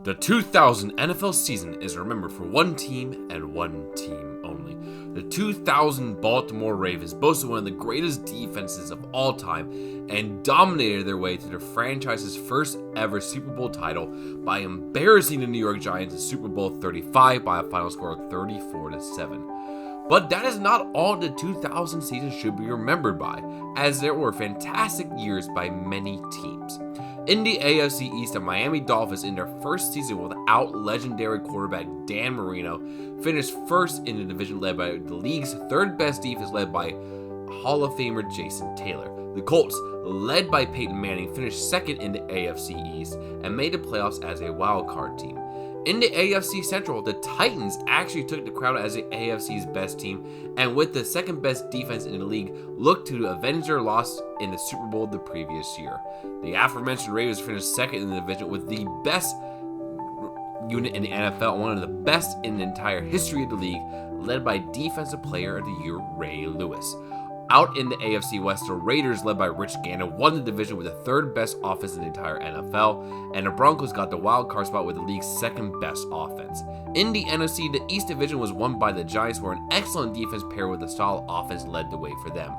The 2000 NFL season is remembered for one team and one team only. The 2000 Baltimore Ravens boasted one of the greatest defenses of all time and dominated their way to their franchise's first ever Super Bowl title by embarrassing the New York Giants in Super Bowl 35 by a final score of 34-7. But that is not all the 2000 season should be remembered by, as there were fantastic years by many teams. In the AFC East, the Miami Dolphins, in their first season without legendary quarterback Dan Marino, finished first in the division led by the league's third best defense led by Hall of Famer Jason Taylor. The Colts, led by Peyton Manning, finished second in the AFC East and made the playoffs as a wild card team. In the AFC Central, the Titans actually took the crown as the AFC's best team, and with the second best defense in the league, looked to avenge their loss in the Super Bowl the previous year. The aforementioned Ravens finished second in the division with the best unit in the NFL, one of the best in the entire history of the league, led by Defensive Player of the Year Ray Lewis. Out in the AFC West, the Raiders, led by Rich Gannon, won the division with the third best offense in the entire NFL, and the Broncos got the wild card spot with the league's second best offense. In the NFC, the East Division was won by the Giants, where an excellent defense paired with a solid offense led the way for them.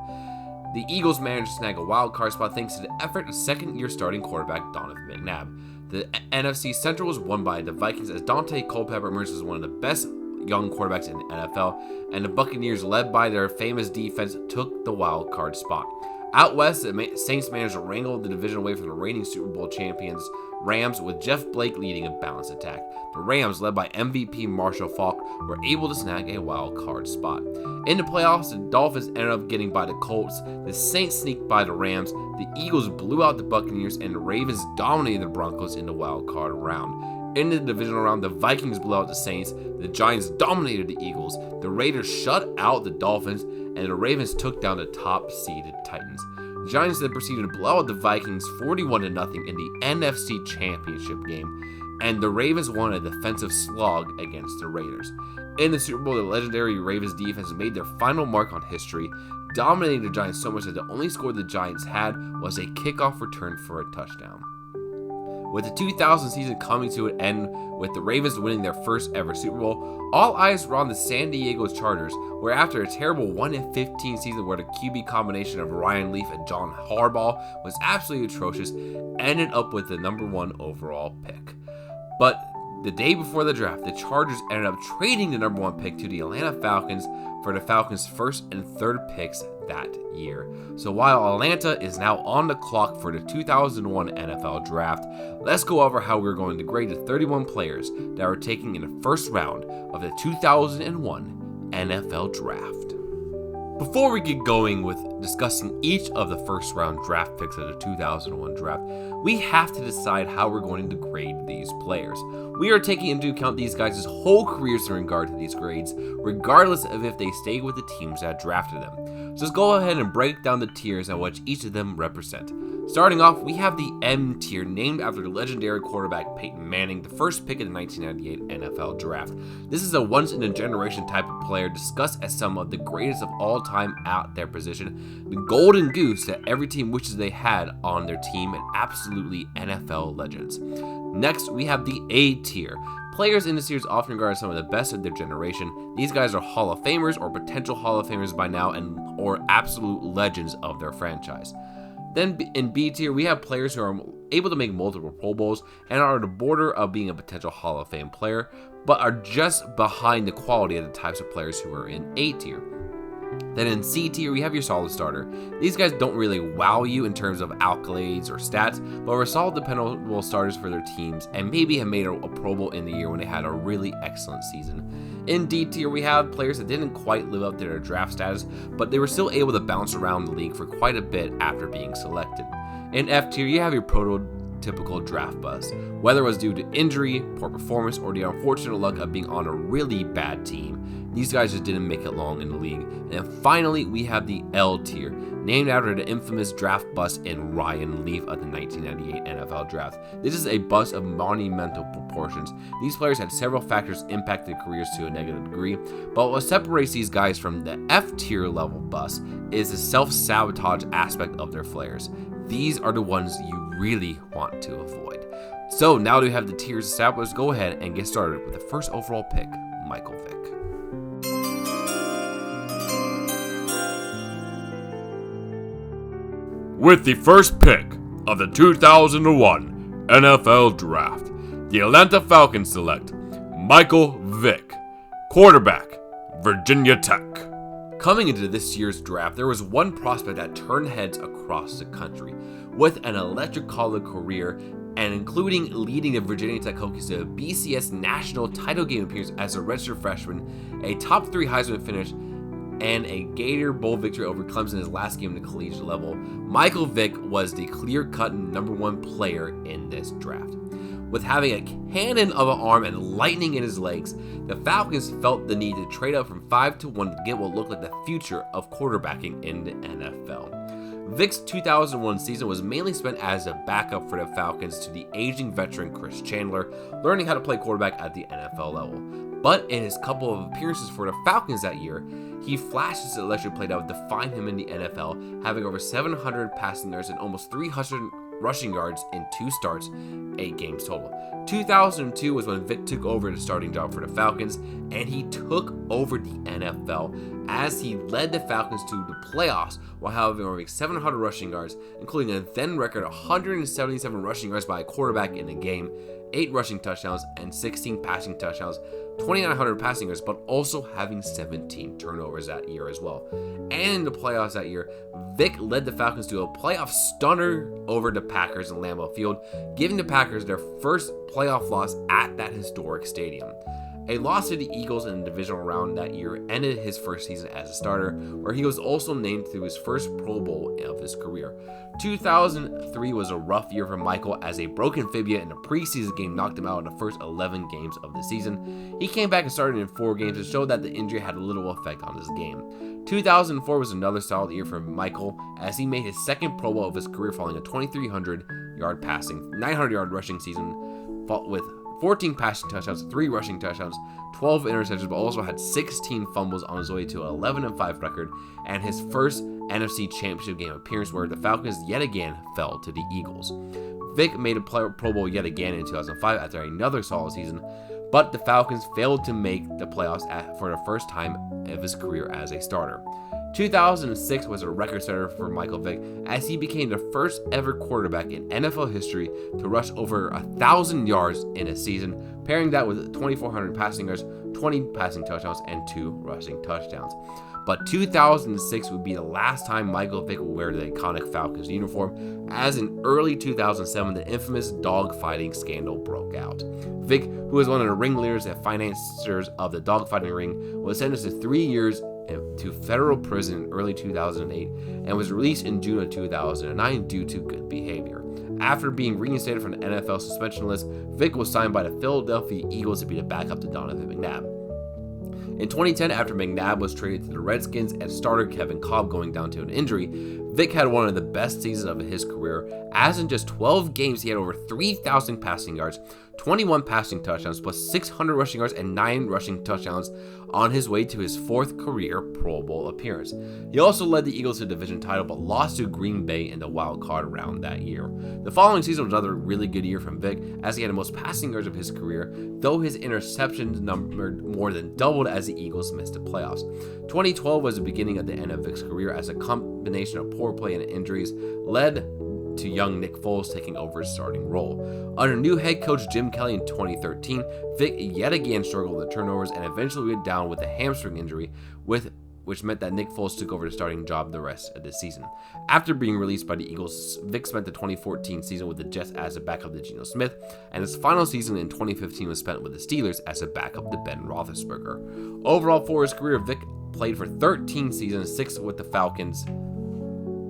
The Eagles managed to snag a wild card spot thanks to the effort of second-year starting quarterback Donovan McNabb. The NFC Central was won by the Vikings as Dante Culpepper emerged as one of the best young quarterbacks in the NFL, and the Buccaneers, led by their famous defense, took the wild card spot. Out west, the Saints managed to wrangle the division away from the reigning Super Bowl champions Rams, with Jeff Blake leading a balanced attack. The Rams, led by MVP Marshall Faulk, were able to snag a wild card spot. In the playoffs, the Dolphins ended up getting by the Colts, the Saints sneaked by the Rams, the Eagles blew out the Buccaneers, and the Ravens dominated the Broncos in the wild card round. In the divisional round, the Vikings blew out the Saints, the Giants dominated the Eagles, the Raiders shut out the Dolphins, and the Ravens took down the top-seeded Titans. The Giants then proceeded to blow out the Vikings 41-0 in the NFC Championship game, and the Ravens won a defensive slog against the Raiders. In the Super Bowl, the legendary Ravens defense made their final mark on history, dominating the Giants so much that the only score the Giants had was a kickoff return for a touchdown. With the 2000 season coming to an end with the Ravens winning their first ever Super Bowl, all eyes were on the San Diego Chargers, where after a terrible 1-15 season where the QB combination of Ryan Leaf and John Harbaugh was absolutely atrocious, ended up with the number 1 overall pick. But the day before the draft, the Chargers ended up trading the number 1 pick to the Atlanta Falcons for the Falcons' first and third picks that year. So while Atlanta is now on the clock for the 2001 NFL Draft, let's go over how we're going to grade the 31 players that were taken in the first round of the 2001 NFL Draft. Before we get going with discussing each of the first round draft picks of the 2001 draft, we have to decide how we're going to grade these players. We are taking into account these guys' whole careers in regard to these grades, regardless of if they stay with the teams that drafted them. So let's go ahead and break down the tiers and what each of them represent. Starting off, we have the M tier, named after the legendary quarterback Peyton Manning, the first pick of the 1998 NFL Draft. This is a once-in-a-generation type of player discussed as some of the greatest of all time at their position, the golden goose that every team wishes they had on their team, and absolutely NFL legends. Next, we have the A tier. Players in the series often regarded as some of the best of their generation. These guys are Hall of Famers or potential Hall of Famers by now, or absolute legends of their franchise. Then in B tier, we have players who are able to make multiple Pro Bowls and are on the border of being a potential Hall of Fame player, but are just behind the quality of the types of players who are in A tier. Then in C tier, we have your solid starter. These guys don't really wow you in terms of accolades or stats, but are solid, dependable starters for their teams and maybe have made a Pro Bowl in the year when they had a really excellent season. In D tier, we have players that didn't quite live up to their draft status, but they were still able to bounce around the league for quite a bit after being selected. In F tier, you have your prototypical draft bust, whether it was due to injury, poor performance, or the unfortunate luck of being on a really bad team. These guys just didn't make it long in the league. And finally, we have the L tier, named after the infamous draft bust in Ryan Leaf of the 1998 NFL Draft. This is a bust of monumental proportions. These players had several factors impact their careers to a negative degree, but what separates these guys from the F tier level bust is the self-sabotage aspect of their flares. These are the ones you really want to avoid. So now that we have the tiers established, go ahead and get started with the first overall pick, Michael Vick. With the first pick of the 2001 NFL Draft, the Atlanta Falcons select Michael Vick, quarterback, Virginia Tech. Coming into this year's draft, there was one prospect that turned heads across the country. With an electric college career and including leading the Virginia Tech Hokies to a BCS national title game appearance as a redshirt freshman, a top 3 Heisman finish, and a Gator Bowl victory over Clemson in his last game at the collegiate level, Michael Vick was the clear-cut number 1 player in this draft. With having a cannon of an arm and lightning in his legs, the Falcons felt the need to trade up from 5 to 1 to get what looked like the future of quarterbacking in the NFL. Vick's 2001 season was mainly spent as a backup for the Falcons to the aging veteran Chris Chandler, learning how to play quarterback at the NFL level. But in his couple of appearances for the Falcons that year, he flashed his electric play that would define him in the NFL, having over 700 passing yards and almost 300 rushing yards in 2 starts, 8 games total. 2002 was when Vick took over the starting job for the Falcons, and he took over the NFL as he led the Falcons to the playoffs while having over 700 rushing yards, including a then record 177 rushing yards by a quarterback in a game, 8 rushing touchdowns, and 16 passing touchdowns, 2,900 passing yards, but also having 17 turnovers that year as well. And in the playoffs that year, Vick led the Falcons to a playoff stunner over the Packers in Lambeau Field, giving the Packers their first playoff loss at that historic stadium. A loss to the Eagles in the divisional round that year ended his first season as a starter, where he was also named to his first Pro Bowl of his career. 2003 was a rough year for Michael as a broken fibula in a preseason game knocked him out in the first 11 games of the season. He came back and started in 4 games and showed that the injury had little effect on his game. 2004 was another solid year for Michael as he made his second Pro Bowl of his career following a 2,300-yard passing, 900-yard rushing season with 14 passing touchdowns, 3 rushing touchdowns, 12 interceptions, but also had 16 fumbles on his way to an 11-5 record and his first NFC Championship game appearance where the Falcons yet again fell to the Eagles. Vick made a Pro Bowl yet again in 2005 after another solid season, but the Falcons failed to make the playoffs for the first time of his career as a starter. 2006 was a record setter for Michael Vick as he became the first ever quarterback in NFL history to rush over 1,000 yards in a season, pairing that with 2,400 passing yards, 20 passing touchdowns, and 2 rushing touchdowns. But 2006 would be the last time Michael Vick would wear the iconic Falcons uniform, as in early 2007 the infamous dogfighting scandal broke out. Vick, who was one of the ringleaders and financiers of the dogfighting ring, was sentenced to 3 years to federal prison in early 2008 and was released in June of 2009 due to good behavior. After being reinstated from the NFL suspension list, Vick was signed by the Philadelphia Eagles to be the backup to Donovan McNabb. In 2010, after McNabb was traded to the Redskins and starter Kevin Kolb going down to an injury, Vick had one of the best seasons of his career, as in just 12 games he had over 3,000 passing yards, 21 passing touchdowns, plus 600 rushing yards and 9 rushing touchdowns on his way to his 4th career Pro Bowl appearance. He also led the Eagles to the division title, but lost to Green Bay in the wild card round that year. The following season was another really good year from Vick, as he had the most passing yards of his career, though his interceptions numbered more than doubled as the Eagles missed the playoffs. 2012 was the beginning of the end of Vick's career as a combination of poor play and injuries led to young Nick Foles taking over his starting role. Under new head coach Jim Kelly in 2013, Vick yet again struggled with turnovers and eventually went down with a hamstring injury, which meant that Nick Foles took over the starting job the rest of the season. After being released by the Eagles, Vick spent the 2014 season with the Jets as a backup to Geno Smith, and his final season in 2015 was spent with the Steelers as a backup to Ben Roethlisberger. Overall, for his career, Vick played for 13 seasons, 6 with the Falcons,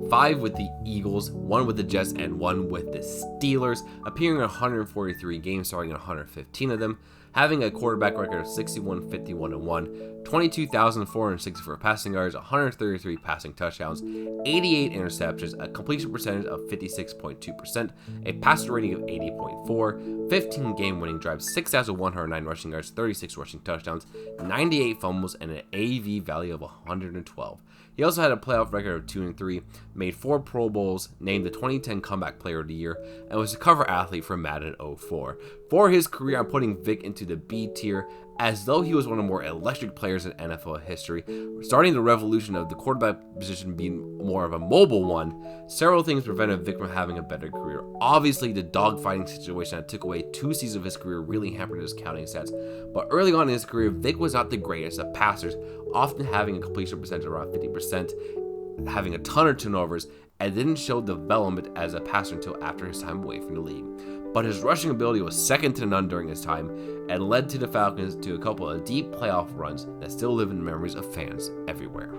5 with the Eagles, 1 with the Jets, and 1 with the Steelers, appearing in 143 games, starting in 115 of them, having a quarterback record of 61, 51, and 1, 22,464 passing yards, 133 passing touchdowns, 88 interceptions, a completion percentage of 56.2%, a passer rating of 80.4, 15 game-winning drives, 6,109 rushing yards, 36 rushing touchdowns, 98 fumbles, and an AV value of 112. He also had a playoff record of 2-3, made 4 Pro Bowls, named the 2010 Comeback Player of the Year, and was a cover athlete for Madden 04. For his career, I'm putting Vic into the B tier, as though he was one of the more electric players in NFL history, starting the revolution of the quarterback position being more of a mobile one. Several things prevented Vic from having a better career. Obviously, the dogfighting situation that took away 2 seasons of his career really hampered his counting stats, but early on in his career, Vic was not the greatest of passers, often having a completion percentage around 50%, having a ton of turnovers, and didn't show development as a passer until after his time away from the league. But his rushing ability was second to none during his time, and led to the Falcons to a couple of deep playoff runs that still live in the memories of fans everywhere.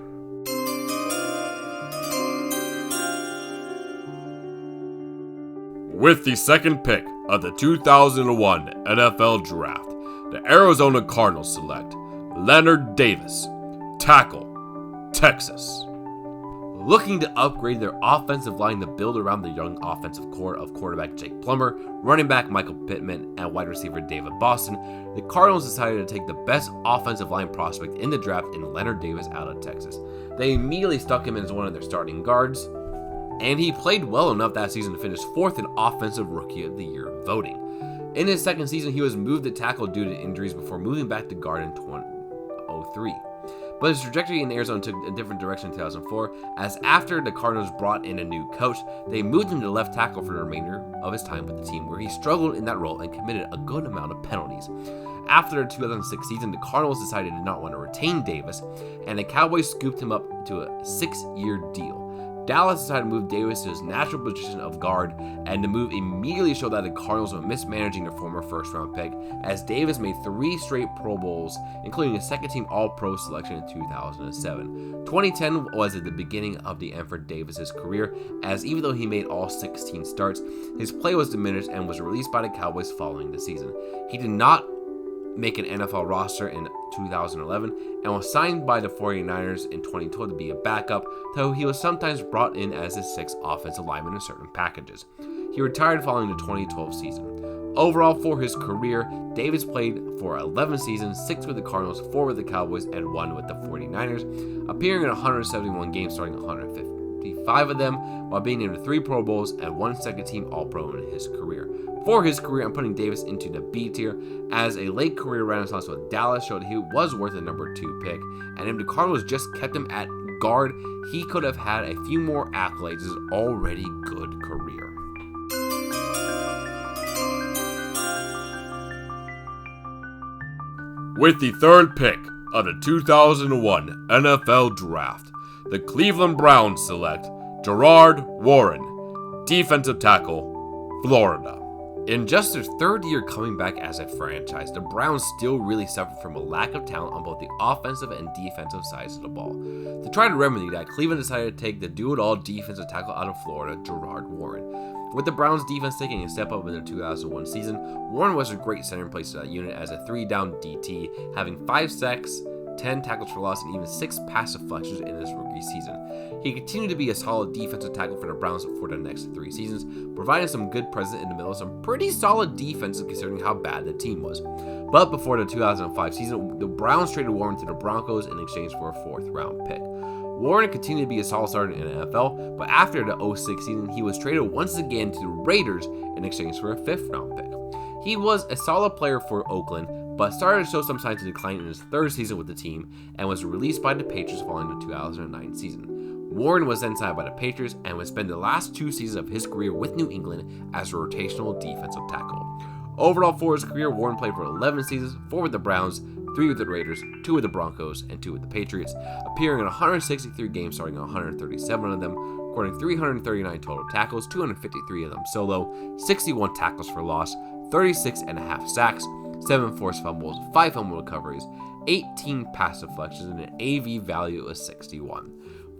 With the second pick of the 2001 NFL Draft, the Arizona Cardinals select Leonard Davis, tackle, Texas. Looking to upgrade their offensive line to build around the young offensive core of quarterback Jake Plummer, running back Michael Pittman, and wide receiver David Boston, the Cardinals decided to take the best offensive line prospect in the draft in Leonard Davis out of Texas. They immediately stuck him in as one of their starting guards, and he played well enough that season to finish 4th in Offensive Rookie of the Year voting. In his second season, he was moved to tackle due to injuries before moving back to guard in 2003. But his trajectory in Arizona took a different direction in 2004, as after the Cardinals brought in a new coach, they moved him to left tackle for the remainder of his time with the team, where he struggled in that role and committed a good amount of penalties. After the 2006 season, the Cardinals decided to not want to retain Davis, and the Cowboys scooped him up to a 6-year deal. Dallas decided to move Davis to his natural position of guard, and the move immediately showed that the Cardinals were mismanaging their former first-round pick, as Davis made 3 straight Pro Bowls, including a second-team All-Pro selection in 2007. 2010 was at the beginning of the end for Davis's career, as even though he made all 16 starts, his play was diminished and was released by the Cowboys following the season. He did not make an NFL roster in 2011 and was signed by the 49ers in 2012 to be a backup, though he was sometimes brought in as a 6th offensive lineman in certain packages. He retired following the 2012 season. Overall, for his career, Davis played for 11 seasons, 6 with the Cardinals, 4 with the Cowboys, and 1 with the 49ers, appearing in 171 games, starting 155 of them, while being named to 3 Pro Bowls and 1 second-team All-Pro in his career. For his career, I'm putting Davis into the B tier, as a late career renaissance with Dallas showed he was worth a number 2 pick, and if the Cardinals just kept him at guard, he could have had a few more accolades his already good career. With the third pick of the 2001 NFL Draft, the Cleveland Browns select Gerard Warren, defensive tackle, Florida. In just their 3rd year coming back as a franchise, the Browns still really suffered from a lack of talent on both the offensive and defensive sides of the ball. To try to remedy that, Cleveland decided to take the do-it-all defensive tackle out of Florida, Gerard Warren. With the Browns defense taking a step up in the 2001 season, Warren was a great center in place of that unit as a 3-down DT, having 5 sacks, 10 tackles for loss, and even 6 pass deflections in his rookie season. He continued to be a solid defensive tackle for the Browns for the next 3 seasons, providing some good presence in the middle of some pretty solid defenses considering how bad the team was. But before the 2005 season, the Browns traded Warren to the Broncos in exchange for a 4th-round pick. Warren continued to be a solid starter in the NFL, but after the 2006 season, he was traded once again to the Raiders in exchange for a 5th-round pick. He was a solid player for Oakland, but started to show some signs of decline in his 3rd season with the team and was released by the Patriots following the 2009 season. Warren was then signed by the Patriots and would spend the last 2 seasons of his career with New England as a rotational defensive tackle. Overall, for his career, Warren played for 11 seasons, 4 with the Browns, 3 with the Raiders, 2 with the Broncos, and 2 with the Patriots, appearing in 163 games, starting 137 of them, recording 339 total tackles, 253 of them solo, 61 tackles for loss, 36.5 sacks, 7 forced fumbles, 5 fumble recoveries, 18 pass deflections, and an AV value of 61.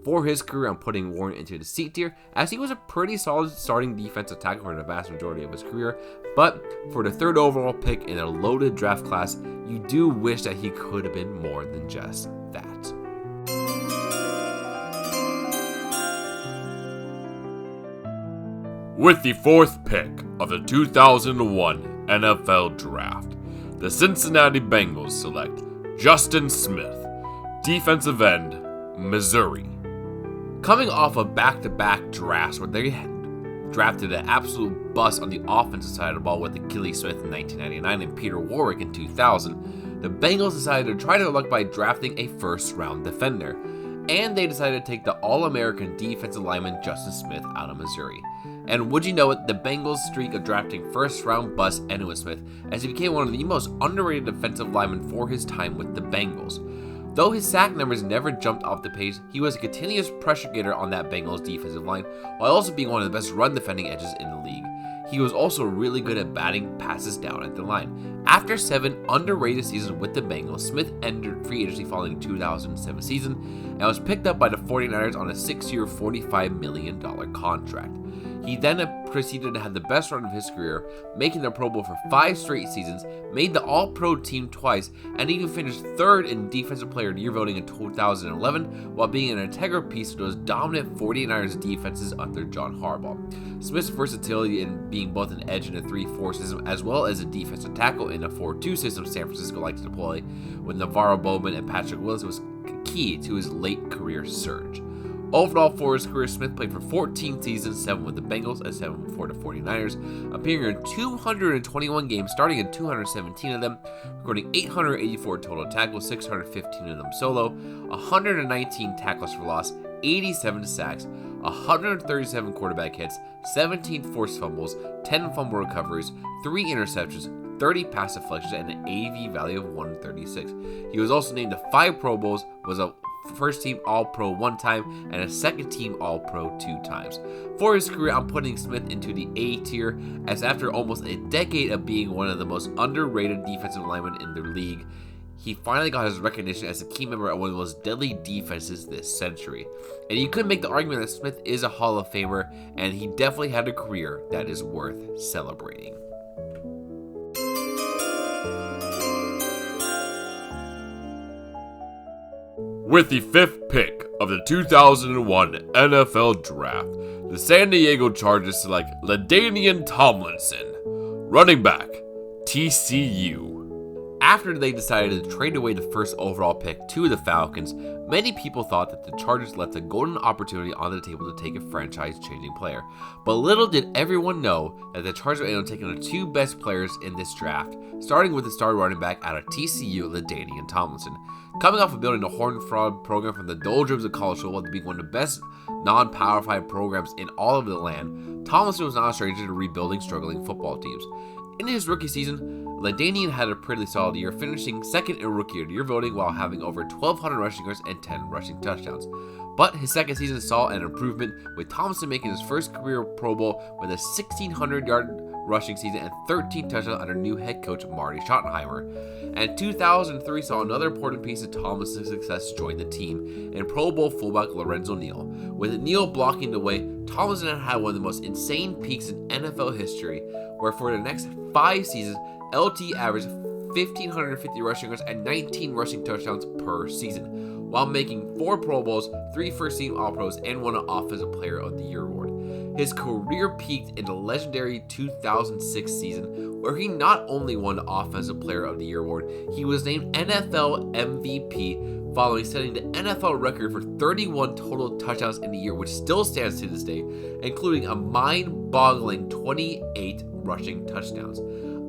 For his career, I'm putting Warren into the C tier, as he was a pretty solid starting defensive tackle for the vast majority of his career, but for the 3rd overall pick in a loaded draft class, you do wish that he could have been more than just that. With the 4th pick of the 2001 NFL Draft, the Cincinnati Bengals select Justin Smith, defensive end, Missouri. Coming off of back-to-back drafts where they had drafted an absolute bust on the offensive side of the ball with Achilles Smith in 1999 and Peter Warrick in 2000, the Bengals decided to try their luck by drafting a first-round defender. And they decided to take the All-American defensive lineman Justin Smith out of Missouri. And would you know it, the Bengals' streak of drafting first-round bust ended with Smith, as he became one of the most underrated defensive linemen for his time with the Bengals. Though his sack numbers never jumped off the page, he was a continuous pressure getter on that Bengals defensive line, while also being one of the best run-defending edges in the league. He was also really good at batting passes down at the line. After 7 underrated seasons with the Bengals, Smith entered free agency following the 2007 season and was picked up by the 49ers on a 6-year, $45 million contract. He then proceeded to have the best run of his career, making the Pro Bowl for 5 straight seasons, made the All-Pro team twice, and even finished 3rd in Defensive Player of the Year voting in 2011, while being an integral piece of those dominant 49ers defenses under John Harbaugh. Smith's versatility in being both an edge in a 3-4 system, as well as a defensive tackle in a 4-2 system San Francisco liked to deploy with Navarro Bowman and Patrick Willis, was key to his late career surge. Overall, for his career, Smith played for 14 seasons, 7 with the Bengals and 7 for the 49ers, appearing in 221 games, starting in 217 of them, recording 884 total tackles, 615 of them solo, 119 tackles for loss, 87 sacks, 137 quarterback hits, 17 forced fumbles, 10 fumble recoveries, 3 interceptions, 30 pass deflections, and an AV value of 136. He was also named to 5 Pro Bowls, was a first-team All-Pro 1 time, and a second-team All-Pro 2 times. For his career, I'm putting Smith into the A tier, as after almost a decade of being one of the most underrated defensive linemen in the league, he finally got his recognition as a key member of one of the most deadly defenses this century. And you could make the argument that Smith is a Hall of Famer, and he definitely had a career that is worth celebrating. With the 5th pick of the 2001 NFL Draft, the San Diego Chargers select LaDainian Tomlinson, running back, TCU. After they decided to trade away the first overall pick to the Falcons, many people thought that the Chargers left a golden opportunity on the table to take a franchise-changing player. But little did everyone know that the Chargers ended up taking the 2 best players in this draft, starting with the star running back out of TCU, LaDainian Tomlinson. Coming off of building the Horned Frog program from the doldrums of college football to being one of the best non-Power 5 programs in all of the land, Tomlinson was not a stranger to rebuilding struggling football teams. In his rookie season, LaDainian had a pretty solid year, finishing 2nd in Rookie of the Year voting while having over 1,200 rushing yards and 10 rushing touchdowns. But his second season saw an improvement, with Tomlinson making his first career Pro Bowl with a 1,600-yard rushing season and 13 touchdowns under new head coach Marty Schottenheimer. And 2003 saw another important piece of Tomlinson's success join the team in Pro Bowl fullback Lorenzo Neal. With Neal blocking the way, Tomlinson had one of the most insane peaks in NFL history, where for the next 5 seasons, LT averaged 1,550 rushing yards and 19 rushing touchdowns per season, while making 4 Pro Bowls, 3 first-team All-Pros, and won an Offensive Player of the Year award. His career peaked in the legendary 2006 season, where he not only won the Offensive Player of the Year award, he was named NFL MVP, following setting the NFL record for 31 total touchdowns in the year, which still stands to this day, including a mind-boggling 28 rushing touchdowns.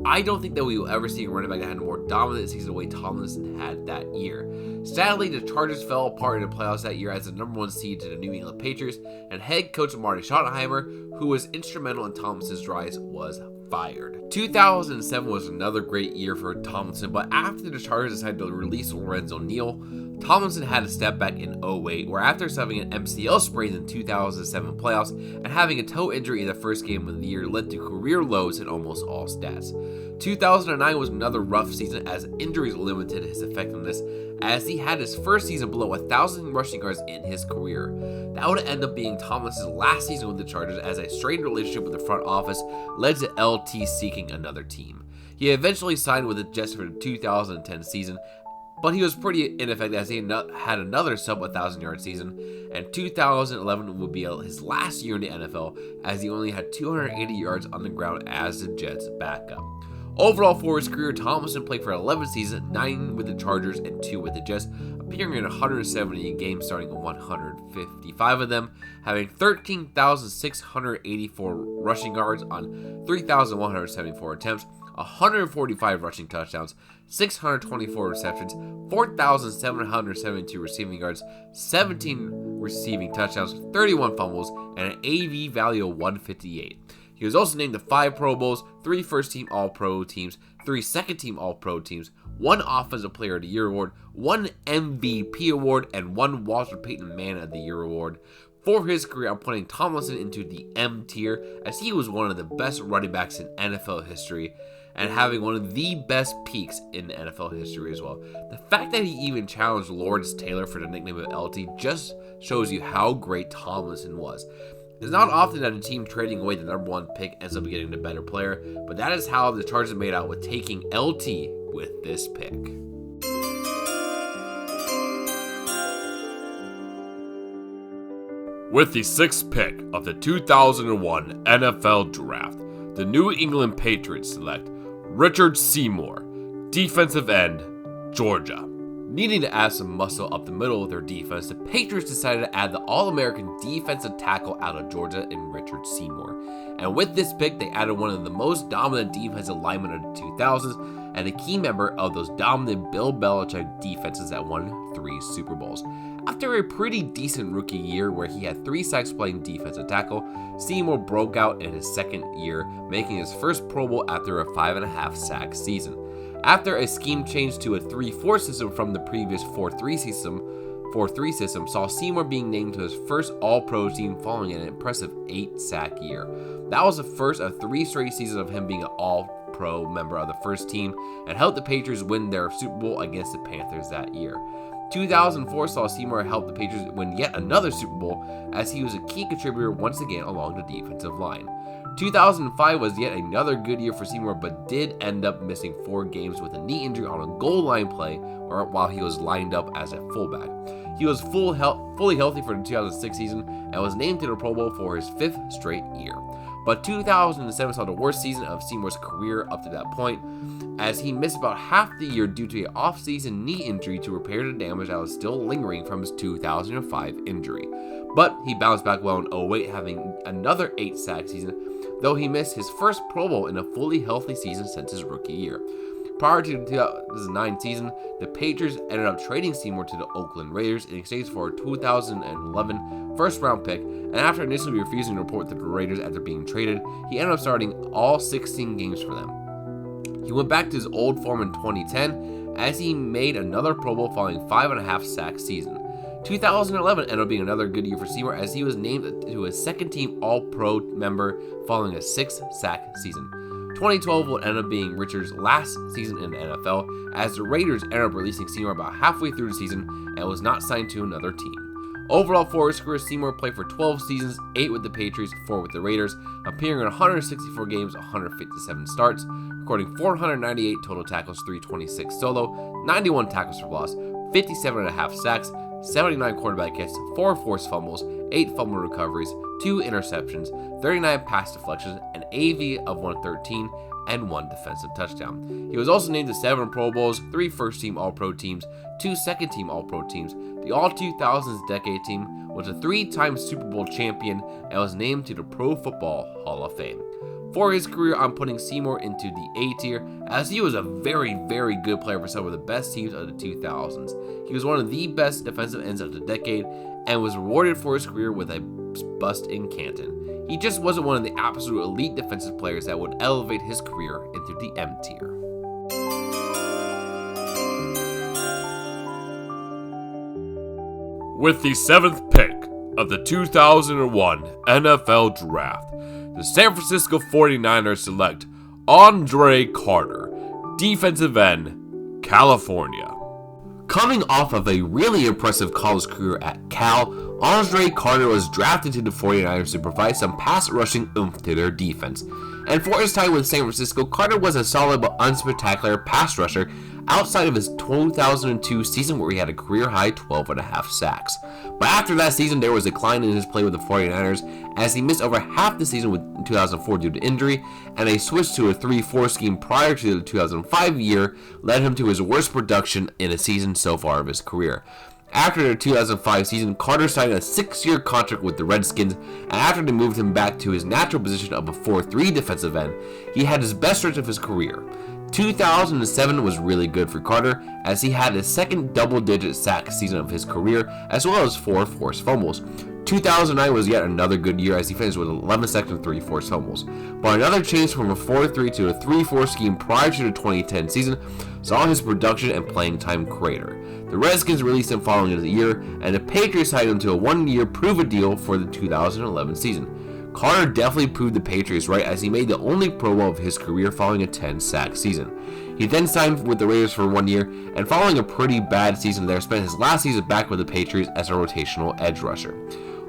I don't think that we will ever see a running back that had a more dominant season the way Tomlinson had that year. Sadly, the Chargers fell apart in the playoffs that year as the number 1 seed to the New England Patriots, and head coach Marty Schottenheimer, who was instrumental in Tomlinson's rise, was fired. 2007 was another great year for Tomlinson, but after the Chargers decided to release Lorenzo Neal, Tomlinson had a step back in 2008, where after suffering an MCL sprain in the 2007 playoffs and having a toe injury in the first game of the year led to career lows in almost all stats. 2009 was another rough season as injuries limited his effectiveness, as he had his first season below 1,000 rushing yards in his career. That would end up being Tomlinson's last season with the Chargers, as a strained relationship with the front office led to LT seeking another team. He eventually signed with the Jets for the 2010 season, but he was pretty ineffective as he had another sub-1,000 yard season, and 2011 would be his last year in the NFL, as he only had 280 yards on the ground as the Jets' backup. Overall, for his career, Tomlinson played for 11 seasons, 9 with the Chargers and 2 with the Jets, appearing in 170 games, starting in 155 of them, having 13,684 rushing yards on 3,174 attempts, 145 rushing touchdowns, 624 receptions, 4,772 receiving yards, 17 receiving touchdowns, 31 fumbles, and an AV value of 158. He was also named to 5 Pro Bowls, 3 first-team All-Pro teams, 3 second-team All-Pro teams, 1 Offensive Player of the Year award, 1 MVP award, and 1 Walter Payton Man of the Year award. For his career, I'm putting Tomlinson into the M tier, as he was one of the best running backs in NFL history, and having one of the best peaks in NFL history as well. The fact that he even challenged Lawrence Taylor for the nickname of LT just shows you how great Tomlinson was. It's not often that a team trading away the number 1 pick ends up getting the better player, but that is how the Chargers made out with taking LT with this pick. With the 6th pick of the 2001 NFL Draft, the New England Patriots select Richard Seymour, defensive end, Georgia. Needing to add some muscle up the middle of their defense, the Patriots decided to add the All-American defensive tackle out of Georgia in Richard Seymour. And with this pick, they added one of the most dominant defensive linemen of the 2000s and a key member of those dominant Bill Belichick defenses that won 3 Super Bowls. After a pretty decent rookie year where he had 3 sacks playing defensive tackle, Seymour broke out in his second year, making his first Pro Bowl after a 5.5 sack season. After a scheme change to a 3-4 system from the previous 4-3 system saw Seymour being named to his first All-Pro team following an impressive 8-sack year. That was the first of 3 straight seasons of him being an All-Pro member of the first team and helped the Patriots win their Super Bowl against the Panthers that year. 2004 saw Seymour help the Patriots win yet another Super Bowl as he was a key contributor once again along the defensive line. 2005 was yet another good year for Seymour, but did end up missing 4 games with a knee injury on a goal line play or while he was lined up as a fullback. He was fully healthy for the 2006 season and was named to the Pro Bowl for his 5th straight year. But 2007 saw the worst season of Seymour's career up to that point, as he missed about half the year due to an off-season knee injury to repair the damage that was still lingering from his 2005 injury. But he bounced back well in 2008, having another 8-sack season, though he missed his first Pro Bowl in a fully healthy season since his rookie year. Prior to the 2009 season, the Patriots ended up trading Seymour to the Oakland Raiders in exchange for a 2011 first-round pick, and after initially refusing to report to the Raiders after being traded, he ended up starting all 16 games for them. He went back to his old form in 2010 as he made another Pro Bowl following 5.5 sack season. 2011 ended up being another good year for Seymour as he was named to a second-team All-Pro member following a 6-sack season. 2012 would end up being Richard's last season in the NFL as the Raiders ended up releasing Seymour about halfway through the season and was not signed to another team. Overall, for his career, Seymour played for 12 seasons, 8 with the Patriots, 4 with the Raiders, appearing in 164 games, 157 starts, recording 498 total tackles, 326 solo, 91 tackles for loss, 57.5 sacks, 79 quarterback hits, 4 forced fumbles, 8 fumble recoveries, 2 interceptions, 39 pass deflections, an AV of 113, and 1 defensive touchdown. He was also named to 7 Pro Bowls, 3 first-team All-Pro teams, 2 second-team All-Pro teams. The All-2000s decade team was a 3-time Super Bowl champion and was named to the Pro Football Hall of Fame. For his career, I'm putting Seymour into the A tier, as he was a very, very good player for some of the best teams of the 2000s. He was one of the best defensive ends of the decade and was rewarded for his career with a bust in Canton. He just wasn't one of the absolute elite defensive players that would elevate his career into the M tier. With the 7th pick of the 2001 NFL Draft, the San Francisco 49ers select Andre Carter, defensive end, California. Coming off of a really impressive college career at Cal, Andre Carter was drafted to the 49ers to provide some pass rushing oomph to their defense. And for his time with San Francisco, Carter was a solid but unspectacular pass rusher outside of his 2002 season where he had a career-high 12.5 sacks. But after that season, there was a decline in his play with the 49ers as he missed over half the season in 2004 due to injury, and a switch to a 3-4 scheme prior to the 2005 year led him to his worst production in a season so far of his career. After the 2005 season, Carter signed a 6-year contract with the Redskins, and after they moved him back to his natural position of a 4-3 defensive end, he had his best stretch of his career. 2007 was really good for Carter, as he had his second double-digit sack season of his career, as well as 4 forced fumbles. 2009 was yet another good year as he finished with 11 sacks and 3 forced fumbles. But another change from a 4-3 to a 3-4 scheme prior to the 2010 season saw his production and playing time crater. The Redskins released him following the year, and the Patriots signed him to a 1-year prove-it deal for the 2011 season. Carter definitely proved the Patriots right as he made the only Pro Bowl of his career following a 10-sack season. He then signed with the Raiders for 1 year, and following a pretty bad season there, spent his last season back with the Patriots as a rotational edge rusher.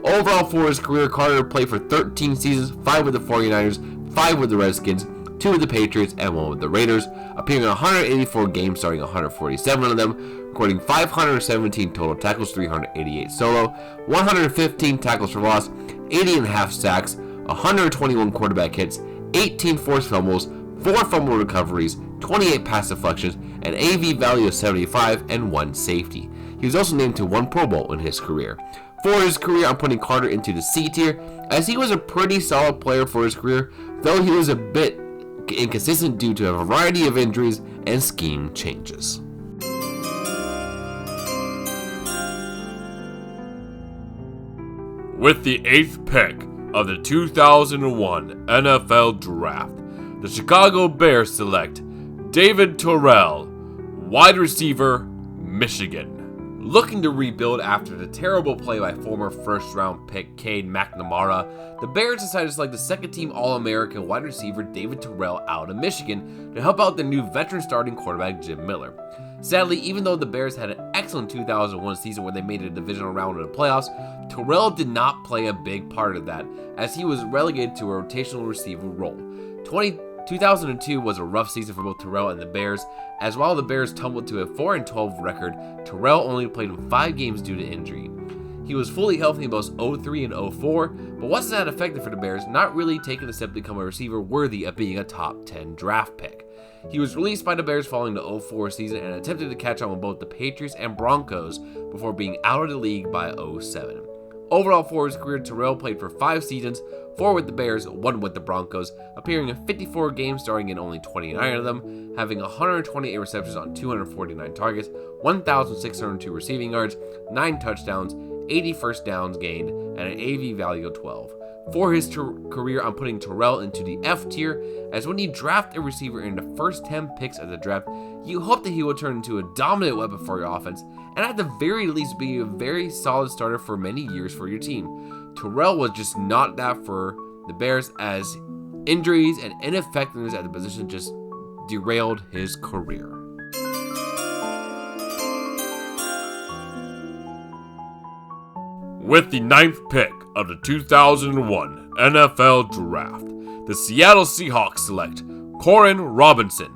Overall for his career, Carter played for 13 seasons, 5 with the 49ers, 5 with the Redskins, 2 with the Patriots, and 1 with the Raiders, appearing in 184 games, starting 147 of them, recording 517 total tackles, 388 solo, 115 tackles for loss, 80.5 sacks, 121 quarterback hits, 18 forced fumbles, 4 fumble recoveries, 28 pass deflections, an AV value of 75, and 1 safety. He was also named to 1 Pro Bowl in his career. For his career, I'm putting Carter into the C tier, as he was a pretty solid player for his career, though he was a bit inconsistent due to a variety of injuries and scheme changes. With the 8th pick of the 2001 NFL Draft, the Chicago Bears select David Terrell, wide receiver, Michigan. Looking to rebuild after the terrible play by former first-round pick Cade McNamara, the Bears decided to select the second-team All-American wide receiver David Terrell out of Michigan to help out the new veteran starting quarterback Jim Miller. Sadly, even though the Bears had an excellent 2001 season where they made a divisional round of the playoffs, Terrell did not play a big part of that, as he was relegated to a rotational receiver role. 2002 was a rough season for both Terrell and the Bears, as while the Bears tumbled to a 4-12 record, Terrell only played in 5 games due to injury. He was fully healthy in both 03 and 04, but wasn't that effective for the Bears, not really taking the step to become a receiver worthy of being a top 10 draft pick. He was released by the Bears following the 04 season and attempted to catch on with both the Patriots and Broncos before being out of the league by 07. Overall for his career, Terrell played for 5 seasons, 4 with the Bears, 1 with the Broncos, appearing in 54 games, starting in only 29 of them, having 128 receptions on 249 targets, 1,602 receiving yards, 9 touchdowns, 80 first downs gained, and an AV value of 12. For his career, I'm putting Terrell into the F tier, as when you draft a receiver in the first 10 picks of the draft, you hope that he will turn into a dominant weapon for your offense, and at the very least be a very solid starter for many years for your team. Terrell was just not that for the Bears, as injuries and ineffectiveness at the position just derailed his career. With the 9th pick of the 2001 NFL Draft, the Seattle Seahawks select Koren Robinson,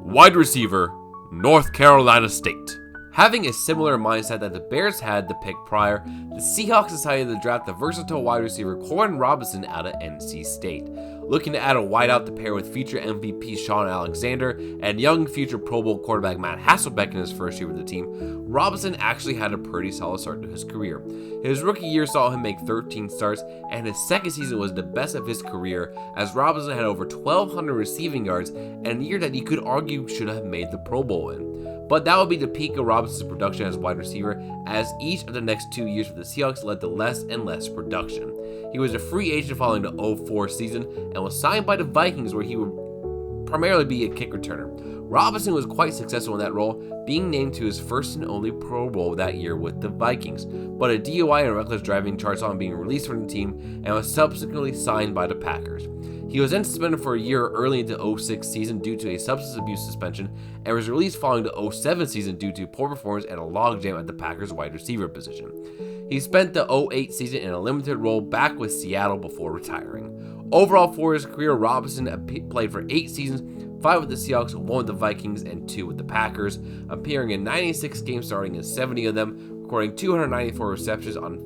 wide receiver, North Carolina State. Having a similar mindset that the Bears had the pick prior, the Seahawks decided to draft the versatile wide receiver Koren Robinson out of NC State. Looking to add a wideout to pair with future MVP Shaun Alexander and young future Pro Bowl quarterback Matt Hasselbeck in his first year with the team, Robinson actually had a pretty solid start to his career. His rookie year saw him make 13 starts, and his second season was the best of his career, as Robinson had over 1,200 receiving yards and a year that you could argue should have made the Pro Bowl in. But that would be the peak of Robinson's production as wide receiver, as each of the next 2 years with the Seahawks led to less and less production. He was a free agent following the 04 season and was signed by the Vikings, where he would primarily be a kick returner. Robinson was quite successful in that role, being named to his first and only Pro Bowl that year with the Vikings, but a DUI and reckless driving charge saw him being released from the team and was subsequently signed by the Packers. He was then suspended for a year early into the 06 season due to a substance abuse suspension, and was released following the 07 season due to poor performance and a logjam at the Packers wide receiver position. He spent the 08 season in a limited role back with Seattle before retiring. Overall for his career, Robinson played for 8 seasons, 5 with the Seahawks, 1 with the Vikings, and 2 with the Packers, appearing in 96 games, starting in 70 of them, recording 294 receptions on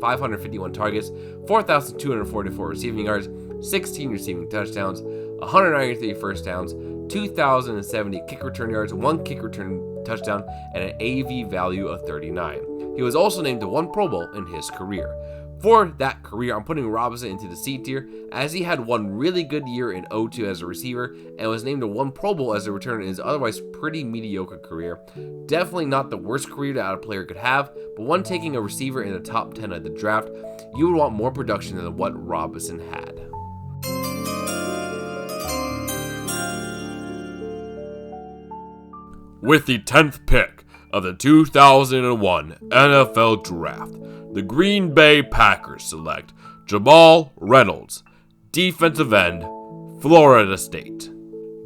551 targets, 4,244 receiving yards, 16 receiving touchdowns, 193 first downs, 2,070 kick return yards, 1 kick return touchdown, and an AV value of 39. He was also named to 1 Pro Bowl in his career. For that career, I'm putting Robinson into the C tier, as he had 1 really good year in 02 as a receiver and was named to 1 Pro Bowl as a returner in his otherwise pretty mediocre career. Definitely not the worst career that a player could have, but when taking a receiver in the top 10 of the draft, you would want more production than what Robinson had. With the 10th pick of the 2001 NFL Draft, the Green Bay Packers select Jamal Reynolds, defensive end, Florida State.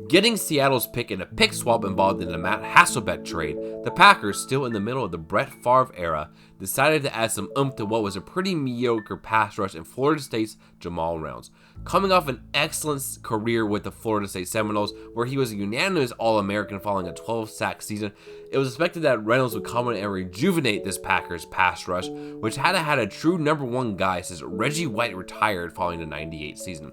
Getting Seattle's pick in a pick swap involved in the Matt Hasselbeck trade, the Packers, still in the middle of the Brett Favre era, decided to add some oomph to what was a pretty mediocre pass rush in Florida State's Jamal Reynolds. Coming off an excellent career with the Florida State Seminoles, where he was a unanimous All-American following a 12-sack season, it was expected that Reynolds would come in and rejuvenate this Packers pass rush, which had had a true number 1 guy since Reggie White retired following the 98 season.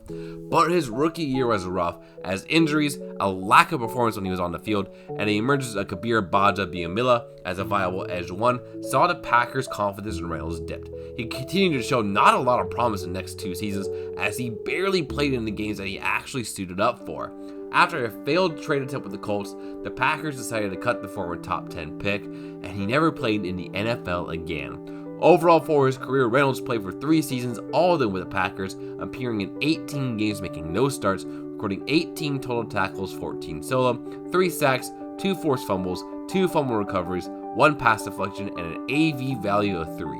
But his rookie year was rough, as injuries, a lack of performance when he was on the field, and the emergence of Kabir Bajia-Biamila as a viable edge 1 saw the Packers' confidence in Reynolds dipped. He continued to show not a lot of promise in the next 2 seasons, as he barely played in the games that he actually suited up for. After a failed trade attempt with the Colts, the Packers decided to cut the former top 10 pick, and he never played in the NFL again. Overall for his career, Reynolds played for 3 seasons, all of them with the Packers, appearing in 18 games, making no starts, recording 18 total tackles, 14 solo, 3 sacks, 2 forced fumbles, 2 fumble recoveries, 1 pass deflection, and an AV value of 3.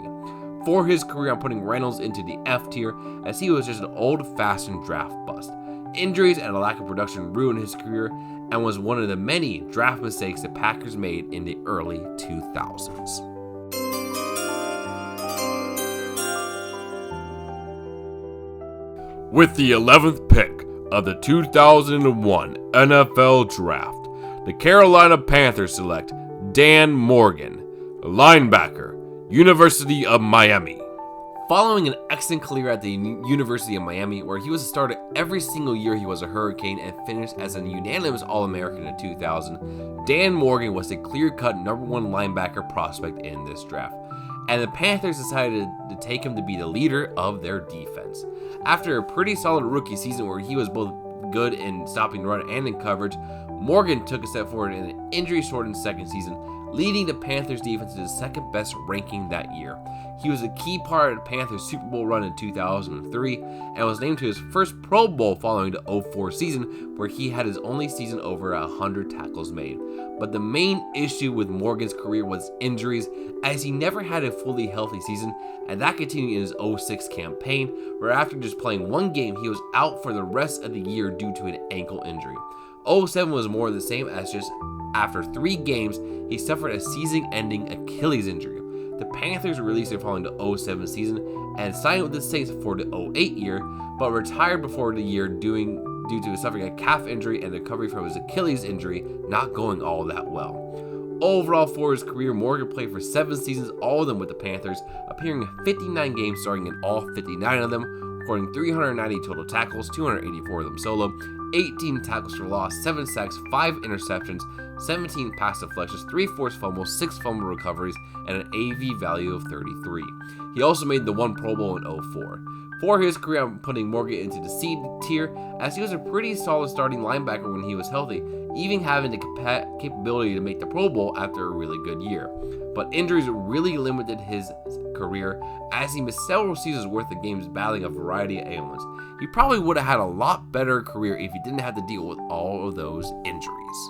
For his career, I'm putting Reynolds into the F tier, as he was just an old-fashioned draft bust. Injuries and a lack of production ruined his career, and was one of the many draft mistakes the Packers made in the early 2000s. With the 11th pick of the 2001 NFL Draft, the Carolina Panthers select Dan Morgan, linebacker, University of Miami. Following an excellent career at the University of Miami, where he was a starter every single year he was a Hurricane and finished as a unanimous All-American in 2000, Dan Morgan was a clear-cut number 1 linebacker prospect in this draft, and the Panthers decided to take him to be the leader of their defense. After a pretty solid rookie season where he was both good in stopping the run and in coverage, Morgan took a step forward in an injury-shortened second season, leading the Panthers defense to the 2nd best ranking that year. He was a key part of the Panthers Super Bowl run in 2003 and was named to his first Pro Bowl following the 2004 season, where he had his only season over 100 tackles made. But the main issue with Morgan's career was injuries, as he never had a fully healthy season, and that continued in his 2006 campaign, where after just playing 1 game, he was out for the rest of the year due to an ankle injury. 2007 was more of the same, as just after 3 games, he suffered a season-ending Achilles injury. The Panthers released him following the 2007 season and signed with the Saints for the 2008 year, but retired before the year due to suffering a calf injury and the recovery from his Achilles injury not going all that well. Overall for his career, Morgan played for 7 seasons, all of them with the Panthers, appearing in 59 games, starting in all 59 of them, recording 390 total tackles, 284 of them solo, 18 tackles for loss, 7 sacks, 5 interceptions, 17 pass deflections, 3 forced fumbles, 6 fumble recoveries, and an AV value of 33. He also made the 1 Pro Bowl in 2004. For his career, I'm putting Morgan into the C tier, as he was a pretty solid starting linebacker when he was healthy, even having the capability to make the Pro Bowl after a really good year. But injuries really limited his career, as he missed several seasons worth of games battling a variety of ailments. He probably would have had a lot better career if he didn't have to deal with all of those injuries.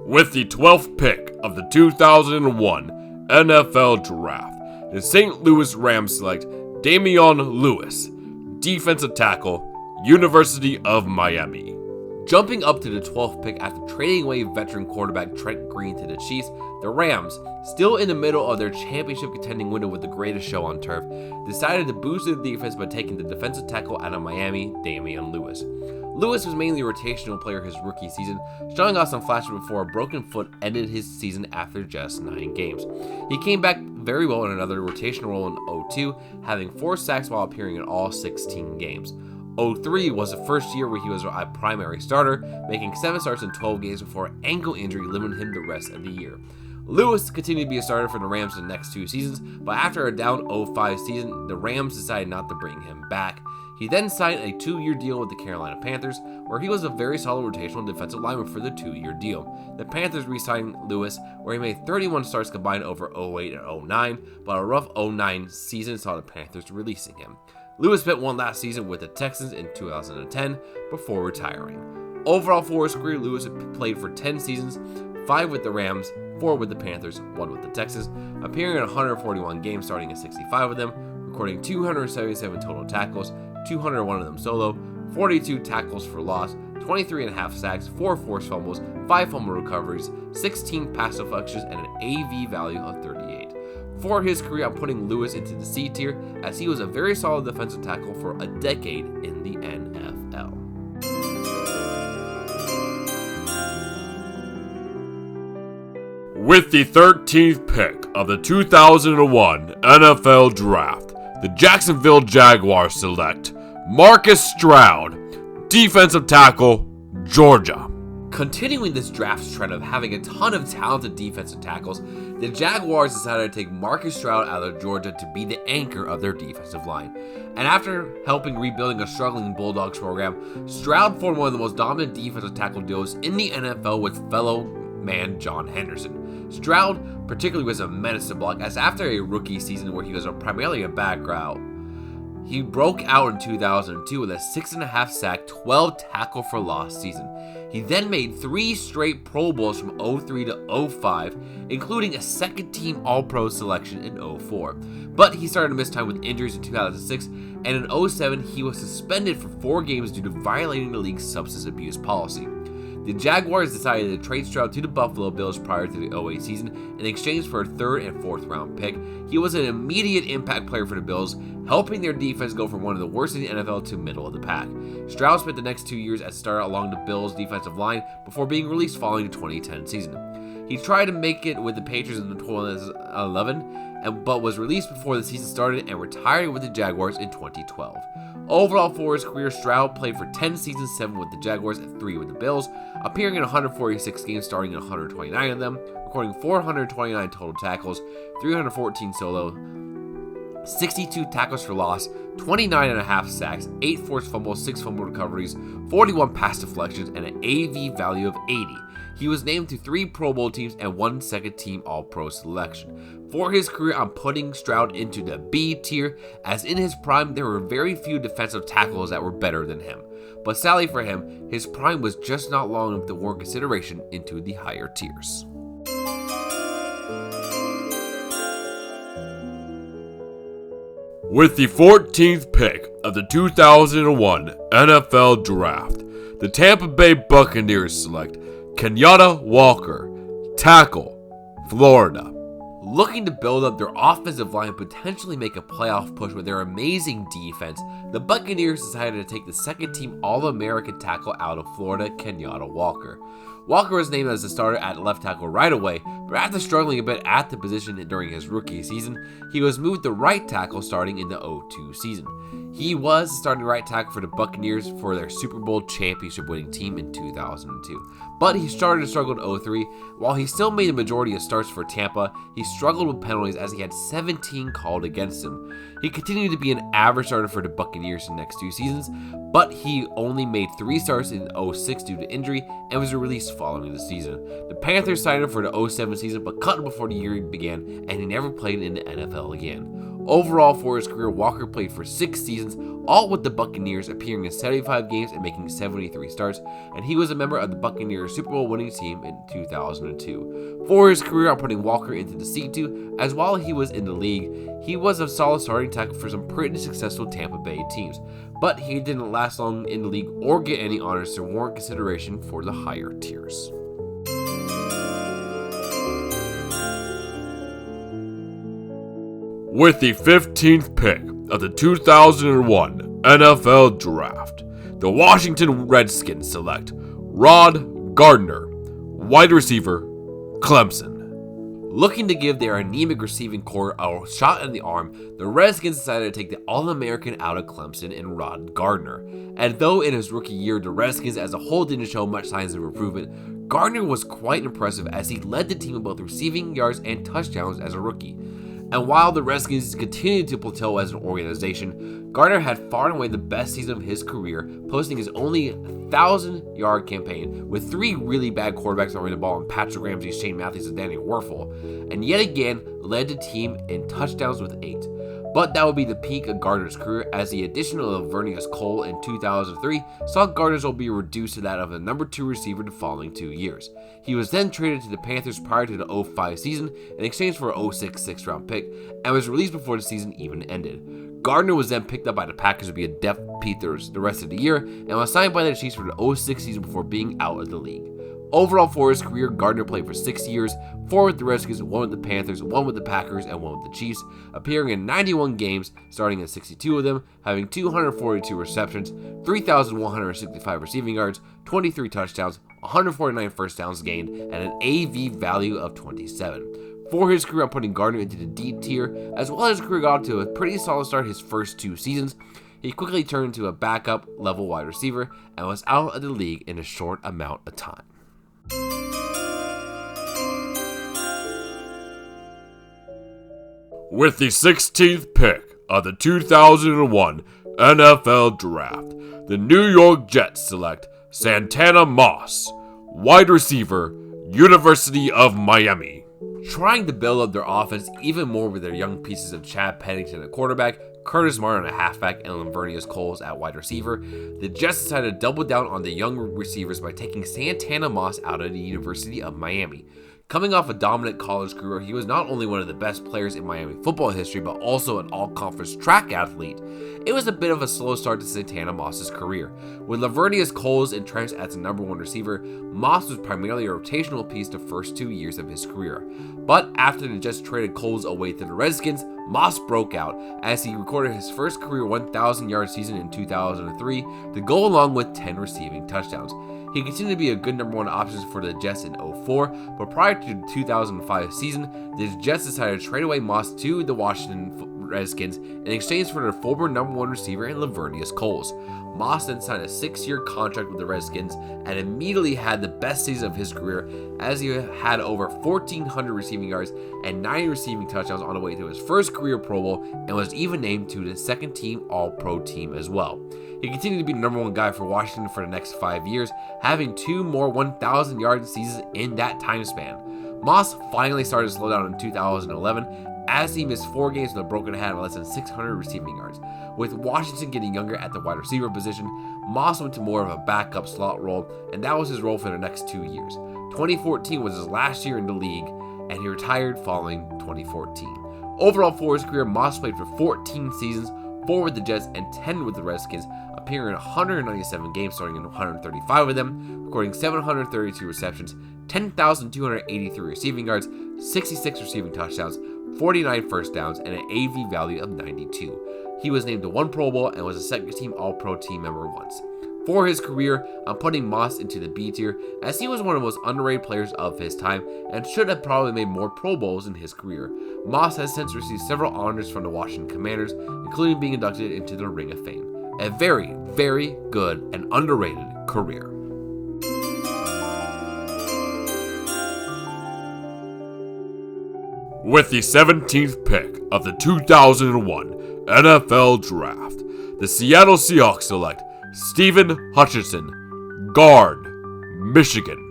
With the 12th pick of the 2001 NFL Draft, the St. Louis Rams select Damian Lewis, defensive tackle, University of Miami. Jumping up to the 12th pick after trading away veteran quarterback Trent Green to the Chiefs, The Rams, still in the middle of their championship contending window with the greatest show on turf, decided to boost their defense by taking the defensive tackle out of Miami, Damian Lewis. Lewis was mainly a rotational player his rookie season, showing off some flashes before a broken foot ended his season after just 9 games. He came back very well in another rotational role in 02, having 4 sacks while appearing in all 16 games. 03 was the first year where he was a primary starter, making 7 starts in 12 games before ankle injury limited him the rest of the year. Lewis continued to be a starter for the Rams in the next 2 seasons, but after a down 05 season, the Rams decided not to bring him back. He then signed a 2-year deal with the Carolina Panthers, where he was a very solid rotational defensive lineman for the 2-year deal. The Panthers re-signed Lewis, where he made 31 starts combined over 08 and 09, but a rough 09 season saw the Panthers releasing him. Lewis spent one last season with the Texans in 2010 before retiring. Overall for his career, Lewis played for 10 seasons, 5 with the Rams, 4 with the Panthers, 1 with the Texans, appearing in 141 games, starting at 65 of them, recording 277 total tackles, 201 of them solo, 42 tackles for loss, 23.5 sacks, 4 forced fumbles, 5 fumble recoveries, 16 pass deflections, and an AV value of 38. For his career, I'm putting Lewis into the C tier, as he was a very solid defensive tackle for a decade in the NFL. With the 13th pick of the 2001 NFL Draft, the Jacksonville Jaguars select Marcus Stroud, defensive tackle, Georgia. Continuing this draft trend of having a ton of talented defensive tackles, the Jaguars decided to take Marcus Stroud out of Georgia to be the anchor of their defensive line. And after helping rebuilding a struggling Bulldogs program, Stroud formed one of the most dominant defensive tackle duos in the NFL with fellow man John Henderson. Stroud particularly was a menace to block, as after a rookie season where he was primarily a back route, he broke out in 2002 with a 6.5 sack, 12 tackle for loss season. He then made 3 straight Pro Bowls from 03 to 05, including a second-team All-Pro selection in 04. But he started to miss time with injuries in 2006, and in 07 he was suspended for 4 games due to violating the league's substance abuse policy. The Jaguars decided to trade Stroud to the Buffalo Bills prior to the 08 season in exchange for a 3rd and 4th round pick. He was an immediate impact player for the Bills, helping their defense go from one of the worst in the NFL to middle of the pack. Stroud spent the next 2 years as starter along the Bills' defensive line before being released following the 2010 season. He tried to make it with the Patriots in 2011, but was released before the season started and retired with the Jaguars in 2012. Overall for his career, Stroud played for 10 seasons, 7 with the Jaguars and 3 with the Bills, appearing in 146 games, starting in 129 of them, recording 429 total tackles, 314 solo, 62 tackles for loss, 29.5 sacks, 8 forced fumbles, 6 fumble recoveries, 41 pass deflections, and an AV value of 80. He was named to 3 Pro Bowl teams and 1 second-team All-Pro selection. For his career, I'm putting Stroud into the B tier, as in his prime, there were very few defensive tackles that were better than him. But sadly for him, his prime was just not long enough to warrant consideration into the higher tiers. With the 14th pick of the 2001 NFL Draft, the Tampa Bay Buccaneers select Kenyatta Walker, tackle, Florida. Looking to build up their offensive line and potentially make a playoff push with their amazing defense, the Buccaneers decided to take the second-team All-American tackle out of Florida, Kenyatta Walker. Walker was named as the starter at left tackle right away, but after struggling a bit at the position during his rookie season, he was moved to right tackle starting in the 02 season. He was the starting right tackle for the Buccaneers for their Super Bowl championship winning team in 2002. But he started to struggle in 03. While he still made the majority of starts for Tampa, he struggled with penalties as he had 17 called against him. He continued to be an average starter for the Buccaneers in the next 2 seasons, but he only made 3 starts in 06 due to injury and was released following the season. The Panthers signed him for the 07 season but cut him before the year began, and he never played in the NFL again. Overall for his career, Walker played for 6 seasons, all with the Buccaneers, appearing in 75 games and making 73 starts, and he was a member of the Buccaneers Super Bowl winning team in 2002. For his career, I'm putting Walker into the C2, as while he was in the league, he was a solid starting tackle for some pretty successful Tampa Bay teams, but he didn't last long in the league or get any honors to warrant consideration for the higher tiers. With the 15th pick of the 2001 NFL Draft, the Washington Redskins select Rod Gardner, wide receiver, Clemson. Looking to give their anemic receiving core a shot in the arm, the Redskins decided to take the All-American out of Clemson in Rod Gardner. And though in his rookie year, the Redskins as a whole didn't show much signs of improvement, Gardner was quite impressive as he led the team in both receiving yards and touchdowns as a rookie. And while the Redskins continued to plateau as an organization, Gardner had far and away the best season of his career, posting his only 1,000-yard campaign with 3 really bad quarterbacks throwing the ball in Patrick Ramsey, Shane Matthews, and Danny Werfel, and yet again led the team in touchdowns with 8. But that would be the peak of Gardner's career, as the addition of Laveranues Cole in 2003 saw Gardner's role be reduced to that of the number 2 receiver the following 2 years. He was then traded to the Panthers prior to the 2005 season in exchange for a 2006 6th-round pick, and was released before the season even ended. Gardner was then picked up by the Packers to be a depth piece the rest of the year, and was signed by the Chiefs for the 2006 season before being out of the league. Overall for his career, Gardner played for 6 years, 4 with the Redskins, 1 with the Panthers, 1 with the Packers, and 1 with the Chiefs, appearing in 91 games, starting in 62 of them, having 242 receptions, 3,165 receiving yards, 23 touchdowns, 149 first downs gained, and an AV value of 27. For his career, I'm putting Gardner into the D tier, as well as his career got off to a pretty solid start his first 2 seasons. He quickly turned into a backup level wide receiver and was out of the league in a short amount of time. With the 16th pick of the 2001 NFL Draft, the New York Jets select Santana Moss, wide receiver, University of Miami. Trying to build up their offense even more with their young pieces of Chad Pennington at quarterback, Curtis Martin at halfback, and Laveranues Cole at wide receiver, the Jets decided to double down on the young receivers by taking Santana Moss out of the University of Miami. Coming off a dominant college career, he was not only one of the best players in Miami football history, but also an all-conference track athlete. It was a bit of a slow start to Santana Moss's career. With Laveranues Cole entrenched as the number 1 receiver, Moss was primarily a rotational piece the first 2 years of his career. But after the Jets traded Cole away to the Redskins, Moss broke out as he recorded his first career 1,000-yard season in 2003 to go along with 10 receiving touchdowns. He continued to be a good number 1 option for the Jets in 2004, but prior to the 2005 season, the Jets decided to trade away Moss to the Washington Redskins in exchange for their former number 1 receiver in Laveranues Cole. Moss then signed a 6-year contract with the Redskins and immediately had the best season of his career, as he had over 1,400 receiving yards and 90 receiving touchdowns on the way to his first career Pro Bowl, and was even named to the second team All-Pro team as well. He continued to be the number 1 guy for Washington for the next 5 years, having 2 more 1,000-yard seasons in that time span. Moss finally started to slow down in 2011, as he missed 4 games with a broken hand and less than 600 receiving yards. With Washington getting younger at the wide receiver position, Moss went to more of a backup slot role, and that was his role for the next 2 years. 2014 was his last year in the league, and he retired following 2014. Overall for his career, Moss played for 14 seasons, 4 with the Jets and 10 with the Redskins, appearing in 197 games, starting in 135 of them, recording 732 receptions, 10,283 receiving yards, 66 receiving touchdowns, 49 first downs, and an AV value of 92. He was named to 1 Pro Bowl and was a second-team All-Pro team member once. For his career, I'm putting Moss into the B tier, as he was one of the most underrated players of his time and should have probably made more Pro Bowls in his career. Moss has since received several honors from the Washington Commanders, including being inducted into the Ring of Fame. A very, very good and underrated career. With the 17th pick of the 2001 NFL Draft, the Seattle Seahawks select Stephen Hutchinson, guard, Michigan.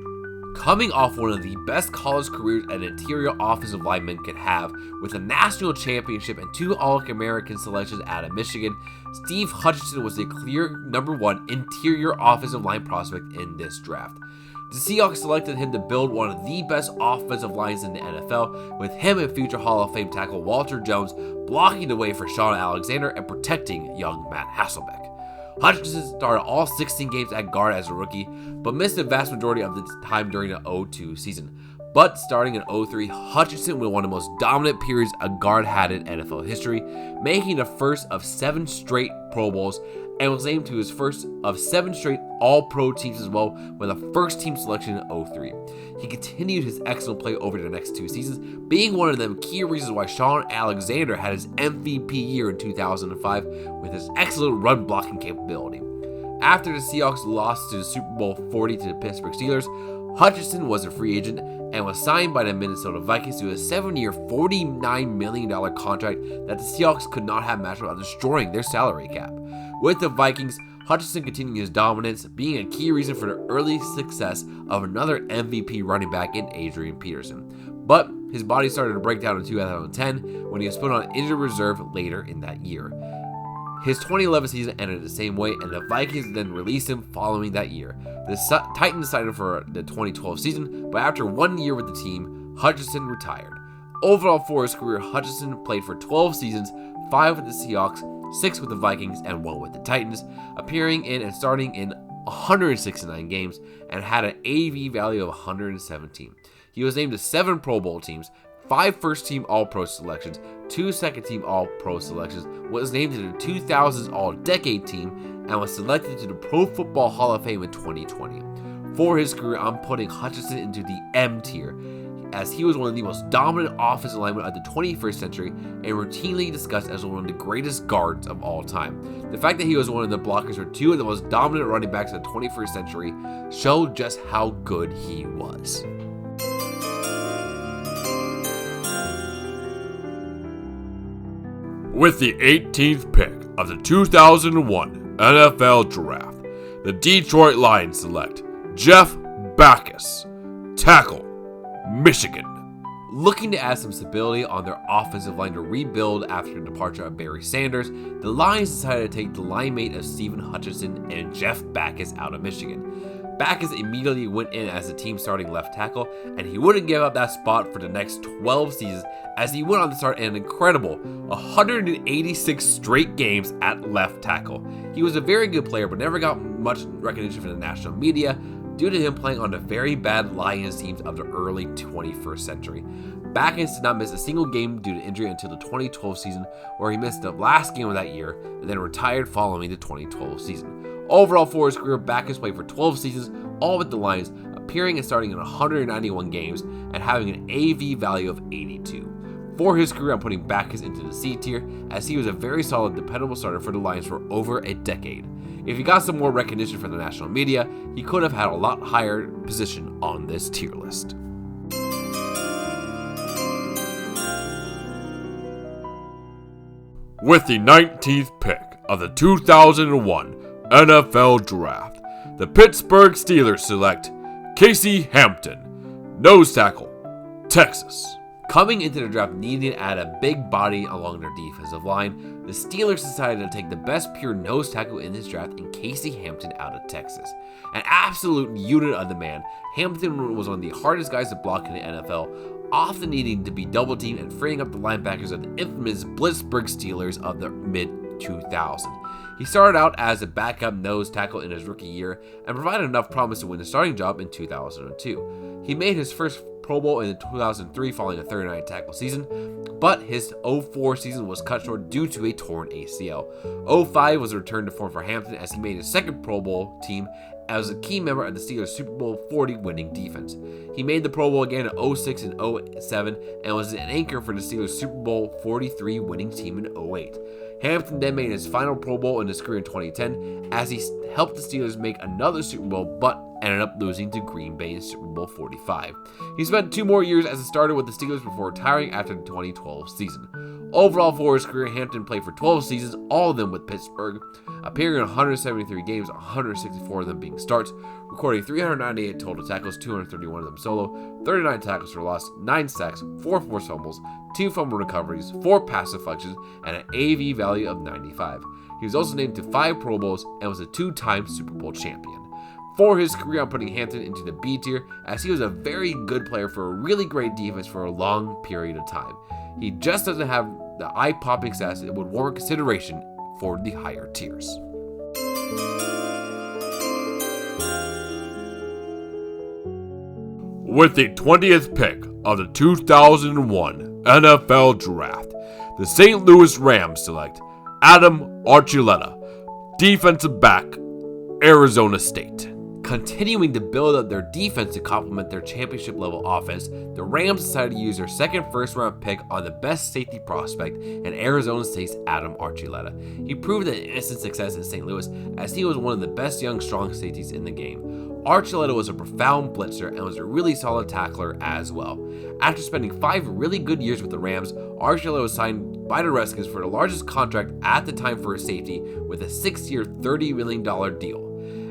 Coming off one of the best college careers an interior offensive lineman could have, with a national championship and 2 All-American selections out of Michigan, Steve Hutchinson was the clear number 1 interior offensive line prospect in this draft. The Seahawks selected him to build one of the best offensive lines in the NFL, with him and future Hall of Fame tackle Walter Jones blocking the way for Shaun Alexander and protecting young Matt Hasselbeck. Hutchinson started all 16 games at guard as a rookie, but missed the vast majority of the time during the 2002 season. But starting in 03, Hutchinson went one of the most dominant periods a guard had in NFL history, making the first of 7 straight Pro Bowls, and was named to his first of 7 straight All-Pro teams as well, with a first-team selection in 03. He continued his excellent play over the next 2 seasons, being one of the key reasons why Shaun Alexander had his MVP year in 2005 with his excellent run-blocking capability. After the Seahawks lost to the Super Bowl 40 to the Pittsburgh Steelers, Hutchinson was a free agent and was signed by the Minnesota Vikings to a 7-year, $49 million contract that the Seahawks could not have matched without destroying their salary cap. With the Vikings, Hutchinson continued his dominance, being a key reason for the early success of another MVP running back in Adrian Peterson. But his body started to break down in 2010 when he was put on injured reserve later in that year. His 2011 season ended the same way, and the Vikings then released him following that year. The Titans signed him for the 2012 season, but after 1 year with the team, Hutchinson retired. Overall for his career, Hutchinson played for 12 seasons, 5 with the Seahawks, 6 with the Vikings, and 1 with the Titans, appearing in and starting in 169 games, and had an AV value of 117. He was named to 7 Pro Bowl teams, 5 first-team All-Pro selections, 2 second-team All-Pro selections, was named to the 2000s All-Decade team, and was selected to the Pro Football Hall of Fame in 2020. For his career, I'm putting Hutchinson into the M tier, as he was one of the most dominant offensive linemen of the 21st century and routinely discussed as one of the greatest guards of all time. The fact that he was one of the blockers for 2 of the most dominant running backs of the 21st century showed just how good he was. With the 18th pick of the 2001 NFL Draft, the Detroit Lions select Jeff Backus, tackle, Michigan. Looking to add some stability on their offensive line to rebuild after the departure of Barry Sanders, the Lions decided to take the line mate of Stephen Hutchinson and Jeff Backus out of Michigan. Backus immediately went in as the team's starting left tackle, and he wouldn't give up that spot for the next 12 seasons as he went on to start an incredible 186 straight games at left tackle. He was a very good player but never got much recognition from the national media due to him playing on the very bad Lions teams of the early 21st century. Backus did not miss a single game due to injury until the 2012 season, where he missed the last game of that year and then retired following the 2012 season. Overall for his career, Backus played for 12 seasons, all with the Lions, appearing and starting in 191 games and having an AV value of 82. For his career, I'm putting Backus into the C tier, as he was a very solid, dependable starter for the Lions for over a decade. If he got some more recognition from the national media, he could have had a lot higher position on this tier list. With the 19th pick of the 2001 NFL Draft, the Pittsburgh Steelers select Casey Hampton, nose tackle, Texas. Coming into the draft needing to add a big body along their defensive line, the Steelers decided to take the best pure nose tackle in this draft in Casey Hampton out of Texas. An absolute unit of the man, Hampton was one of the hardest guys to block in the NFL, often needing to be double-teamed and freeing up the linebackers of the infamous Pittsburgh Steelers of the mid-2000s. He started out as a backup nose tackle in his rookie year and provided enough promise to win the starting job in 2002. He made his first Pro Bowl in 2003 following a 39 tackle season, but his 04 season was cut short due to a torn ACL. 05 was a return to form for Hampton as he made his second Pro Bowl team as a key member of the Steelers' Super Bowl 40 winning defense. He made the Pro Bowl again in 06 and 07 and was an anchor for the Steelers' Super Bowl 43 winning team in 08. Hampton then made his final Pro Bowl in his career in 2010 as he helped the Steelers make another Super Bowl but ended up losing to Green Bay in Super Bowl 45. He spent 2 more years as a starter with the Steelers before retiring after the 2012 season. Overall for his career, Hampton played for 12 seasons, all of them with Pittsburgh, appearing in 173 games, 164 of them being starts, recording 398 total tackles, 231 of them solo, 39 tackles for loss, 9 sacks, 4 forced fumbles, 2 fumble recoveries, 4 pass deflections, and an AV value of 95. He was also named to 5 Pro Bowls and was a 2-time Super Bowl champion. For his career, I'm putting Hampton into the B tier, as he was a very good player for a really great defense for a long period of time. He just doesn't have the eye-popping stats that would warrant consideration for the higher tiers. With the 20th pick of the 2001 NFL Draft, the St. Louis Rams select Adam Archuleta, defensive back, Arizona State. Continuing to build up their defense to complement their championship-level offense, the Rams decided to use their second first-round pick on the best safety prospect in Arizona State's Adam Archuleta. He proved an instant success in St. Louis as he was one of the best young strong safeties in the game. Archuleta was a profound blitzer and was a really solid tackler as well. After spending 5 really good years with the Rams, Archuleta was signed by the Redskins for the largest contract at the time for a safety with a 6-year, $30 million deal.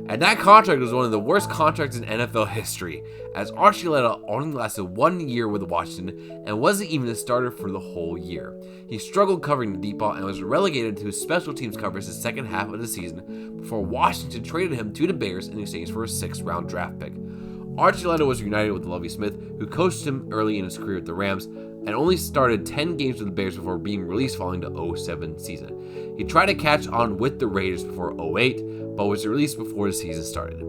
And that contract was one of the worst contracts in NFL history, as Archuleta only lasted 1 year with Washington and wasn't even a starter for the whole year. He struggled covering the deep ball and was relegated to his special teams coverage the second half of the season before Washington traded him to the Bears in exchange for a 6th-round draft pick. Archuleta was reunited with Lovie Smith, who coached him early in his career at the Rams, and only started 10 games with the Bears before being released following the 2007 season. He tried to catch on with the Raiders before 2008, but was released before the season started.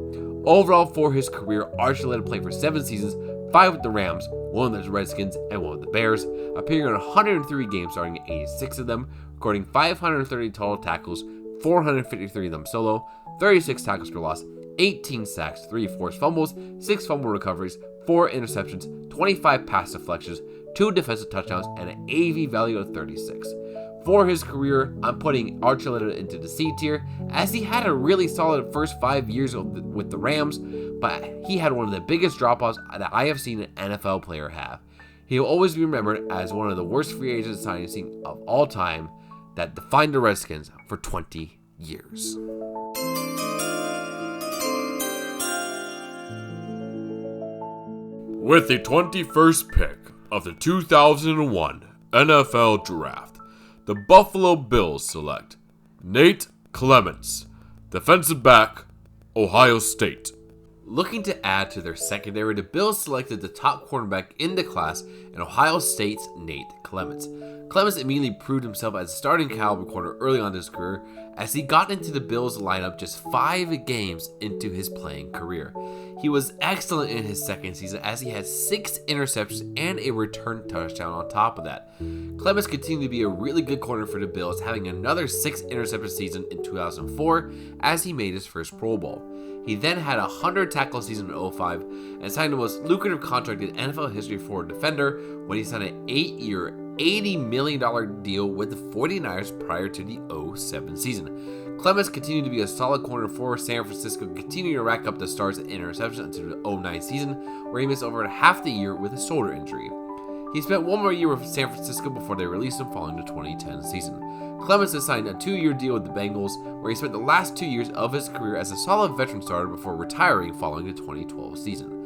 Overall, for his career, Archuleta played for 7 seasons, 5 with the Rams, 1 with the Redskins, and 1 with the Bears, appearing in 103 games, starting in 86 of them, recording 530 total tackles, 453 of them solo, 36 tackles for loss, 18 sacks, 3 forced fumbles, 6 fumble recoveries, 4 interceptions, 25 pass deflections, 2 defensive touchdowns, and an AV value of 36. For his career, I'm putting Archuleta into the C tier, as he had a really solid first 5 years with the Rams, but he had one of the biggest drop-offs that I have seen an NFL player have. He will always be remembered as one of the worst free agent signings of all time that defined the Redskins for 20 years. With the 21st pick of the 2001 NFL Draft, the Buffalo Bills select Nate Clements, defensive back, Ohio State. Looking to add to their secondary, the Bills selected the top cornerback in the class in Ohio State's Nate Clements. Clements immediately proved himself as a starting caliber corner early on in his career, as he got into the Bills lineup just 5 games into his playing career. He was excellent in his second season, as he had 6 interceptions and a return touchdown on top of that. Clements continued to be a really good corner for the Bills, having another 6 interception season in 2004 as he made his first Pro Bowl. He then had a 100 tackle season in 2005 and signed the most lucrative contract in NFL history for a defender when he signed an 8-year, $80 million deal with the 49ers prior to the 2007 season. Clements continued to be a solid corner for San Francisco, continuing to rack up the starts and interceptions until the 2009 season, where he missed over half the year with a shoulder injury. He spent 1 more year with San Francisco before they released him following the 2010 season. Clements has signed a 2-year deal with the Bengals, where he spent the last 2 years of his career as a solid veteran starter before retiring following the 2012 season.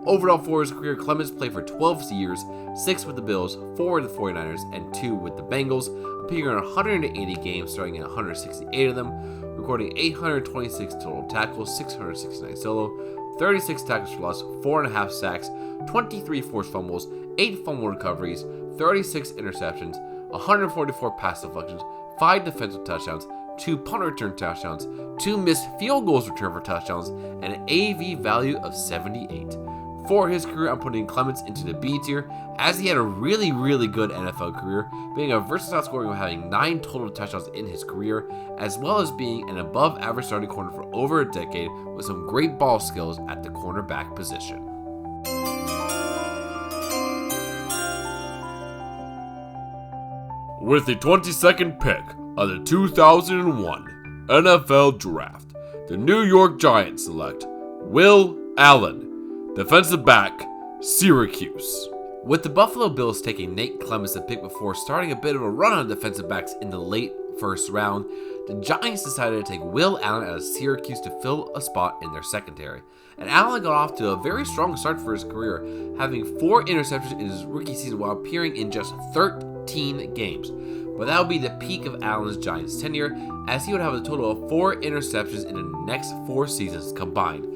Overall, for his career, Clements played for 12 years, 6 with the Bills, 4 with the 49ers, and 2 with the Bengals, appearing in 180 games, starting in 168 of them, recording 826 total tackles, 669 solo, 36 tackles for loss, 4.5 sacks, 23 forced fumbles, 8 fumble recoveries, 36 interceptions, 144 pass deflections, 5 defensive touchdowns, 2 punt return touchdowns, 2 missed field goals returned for touchdowns, and an AV value of 78. For his career, I'm putting Clements into the B tier, as he had a really good NFL career, being a versatile scorer and having 9 total touchdowns in his career, as well as being an above-average starting corner for over a decade with some great ball skills at the cornerback position. With the 22nd pick of the 2001 NFL Draft, the New York Giants select Will Allen, defensive back, Syracuse. With the Buffalo Bills taking Nate Clements the pick before starting a bit of a run on defensive backs in the late first round, the Giants decided to take Will Allen out of Syracuse to fill a spot in their secondary. And Allen got off to a very strong start for his career, having 4 interceptions in his rookie season while appearing in just 13 games. But that would be the peak of Allen's Giants tenure, as he would have a total of 4 interceptions in the next 4 seasons combined.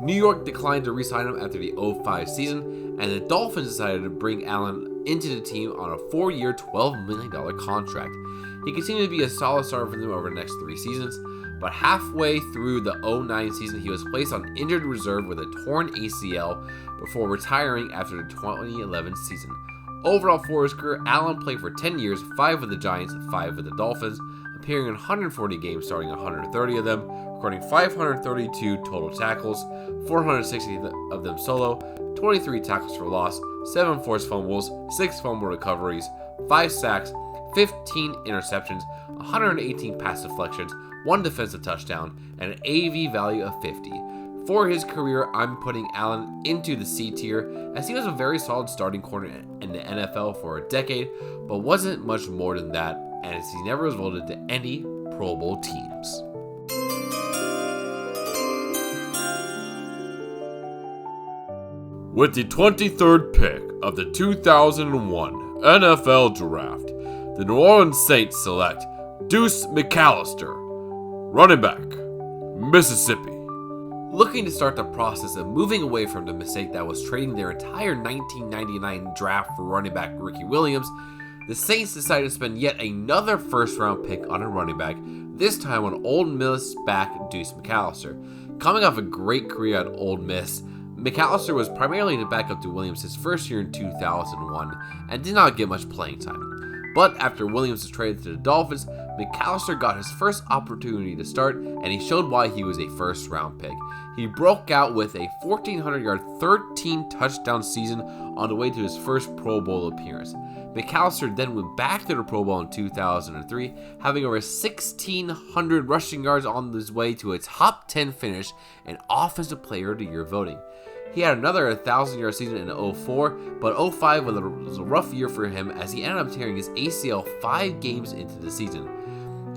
New York declined to re-sign him after the 2005 season, and the Dolphins decided to bring Allen into the team on a 4-year, $12 million contract. He continued to be a solid starter for them over the next 3 seasons, but halfway through the 09 season, he was placed on injured reserve with a torn ACL before retiring after the 2011 season. Overall for his career, Allen played for 10 years, 5 with the Giants, 5 with the Dolphins, appearing in 140 games, starting 130 of them, recording 532 total tackles, 460 of them solo, 23 tackles for loss, 7 forced fumbles, 6 fumble recoveries, 5 sacks, 15 interceptions, 118 pass deflections, 1 defensive touchdown, and an AV value of 50. For his career, I'm putting Allen into the C tier, as he was a very solid starting corner in the NFL for a decade, but wasn't much more than that, as he never was voted to any Pro Bowl teams. With the 23rd pick of the 2001 NFL Draft, the New Orleans Saints select Deuce McAllister, running back, Mississippi. Looking to start the process of moving away from the mistake that was trading their entire 1999 draft for running back Ricky Williams, the Saints decided to spend yet another first-round pick on a running back, this time on Ole Miss back Deuce McAllister. Coming off a great career at Ole Miss, McAllister was primarily the backup to Williams his first year in 2001 and did not get much playing time. But after Williams was traded to the Dolphins, McAllister got his first opportunity to start, and he showed why he was a first-round pick. He broke out with a 1,400-yard, 13-touchdown season on the way to his first Pro Bowl appearance. McAllister then went back to the Pro Bowl in 2003, having over 1,600 rushing yards on his way to a top 10 finish in Offensive Player of the Year voting. He had another 1,000-yard season in 2004, but 2005 was a rough year for him as he ended up tearing his ACL 5 games into the season.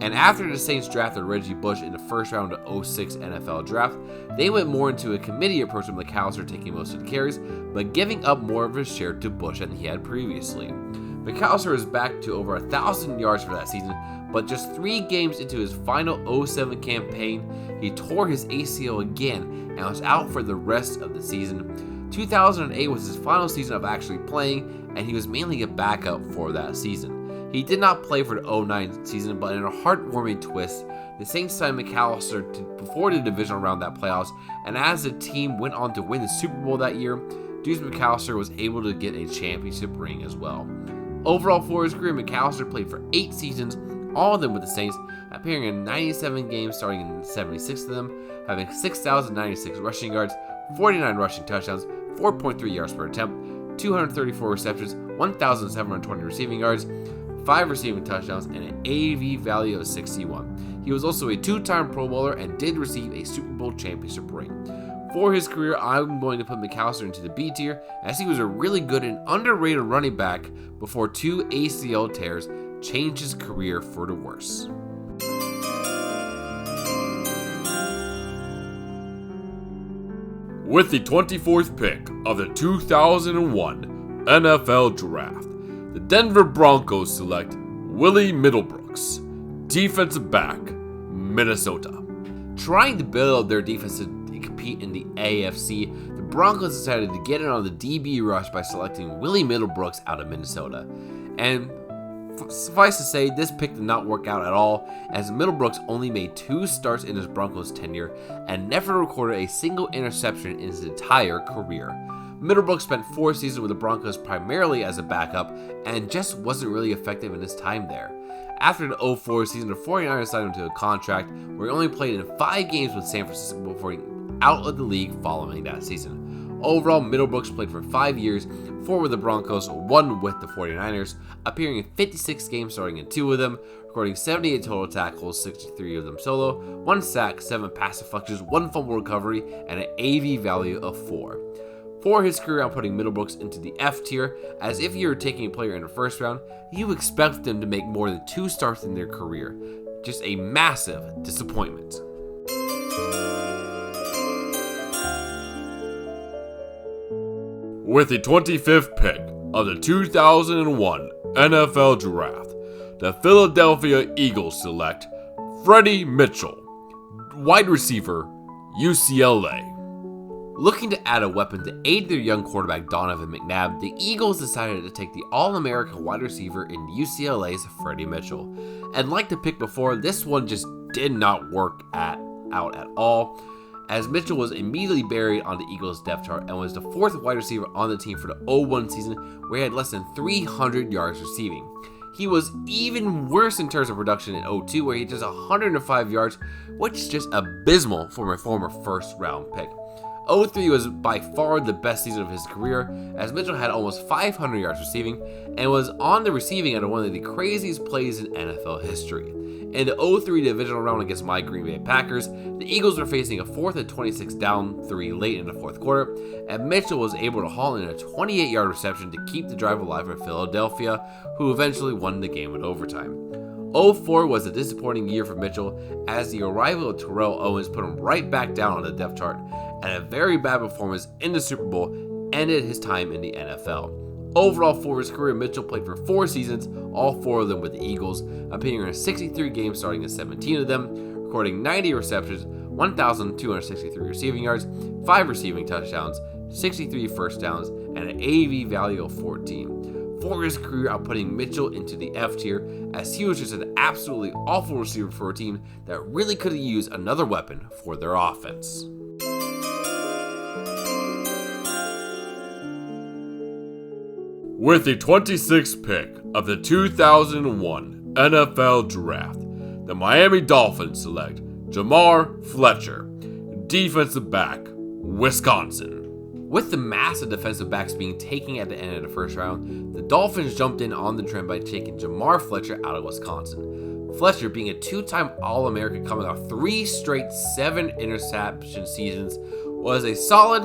And after the Saints drafted Reggie Bush in the first round of the 2006 NFL Draft, they went more into a committee approach with McAllister taking most of the carries, but giving up more of his share to Bush than he had previously. McAllister is back to over 1,000 yards for that season, but just 3 games into his final 2007 campaign, he tore his ACL again and was out for the rest of the season. 2008 was his final season of actually playing, and he was mainly a backup for that season. He did not play for the 2009 season, but in a heartwarming twist, the Saints signed McAllister before the divisional round that playoffs, and as the team went on to win the Super Bowl that year, Deuce McAllister was able to get a championship ring as well. Overall for his career, McAllister played for 8 seasons, all of them with the Saints, appearing in 97 games, starting in 76 of them, having 6,096 rushing yards, 49 rushing touchdowns, 4.3 yards per attempt, 234 receptions, 1,720 receiving yards, 5 receiving touchdowns, and an AV value of 61. He was also a 2-time Pro Bowler and did receive a Super Bowl championship ring. For his career, I'm going to put McAllister into the B tier, as he was a really good and underrated running back before 2 ACL tears changed his career for the worse. With the 24th pick of the 2001 NFL Draft, the Denver Broncos select Willie Middlebrooks, defensive back, Minnesota. Trying to build their defense to compete in the AFC, the Broncos decided to get in on the DB rush by selecting Willie Middlebrooks out of Minnesota. And suffice to say, this pick did not work out at all, as Middlebrooks only made 2 starts in his Broncos tenure and never recorded a single interception in his entire career. Middlebrooks spent 4 seasons with the Broncos primarily as a backup and just wasn't really effective in his time there. After the 2004 season, the 49ers signed him to a contract where he only played in 5 games with San Francisco before he out of the league following that season. Overall, Middlebrooks played for 5 years, 4 with the Broncos, 1 with the 49ers, appearing in 56 games, starting in 2 of them, recording 78 total tackles, 63 of them solo, 1 sack, 7 pass deflections, 1 fumble recovery, and an AV value of 4. For his career, I'm putting Middlebrooks into the F tier, as if you were taking a player in the first round, you expect them to make more than 2 starts in their career. Just a massive disappointment. With the 25th pick of the 2001 NFL Draft, the Philadelphia Eagles select Freddie Mitchell, wide receiver, UCLA. Looking to add a weapon to aid their young quarterback Donovan McNabb, the Eagles decided to take the All-American wide receiver in UCLA's Freddie Mitchell. And like the pick before, this one just did not work out at all, as Mitchell was immediately buried on the Eagles' depth chart and was the fourth wide receiver on the team for the 0-1 season, where he had less than 300 yards receiving. He was even worse in terms of production in 0-2, where he had just 105 yards, which is just abysmal for a former first-round pick. 0-3 was by far the best season of his career, as Mitchell had almost 500 yards receiving and was on the receiving end of one of the craziest plays in NFL history. In the 0-3 divisional round against my Green Bay Packers, the Eagles were facing a 4th and 26 down 3 late in the fourth quarter, and Mitchell was able to haul in a 28-yard reception to keep the drive alive for Philadelphia, who eventually won the game in overtime. 0-4 was a disappointing year for Mitchell, as the arrival of Terrell Owens put him right back down on the depth chart, and a very bad performance in the Super Bowl ended his time in the NFL. Overall, for his career, Mitchell played for 4 seasons, all 4 of them with the Eagles, appearing in 63 games, starting in 17 of them, recording 90 receptions, 1,263 receiving yards, 5 receiving touchdowns, 63 first downs, and an AV value of 14. For his career, outputting Mitchell into the F tier, as he was just an absolutely awful receiver for a team that really could have used another weapon for their offense. With the 26th pick of the 2001 NFL Draft, the Miami Dolphins select Jamar Fletcher, defensive back, Wisconsin. With the massive defensive backs being taken at the end of the first round, the Dolphins jumped in on the trend by taking Jamar Fletcher out of Wisconsin. Fletcher, being a 2-time All-American coming off 3 straight 7-interception seasons, was a solid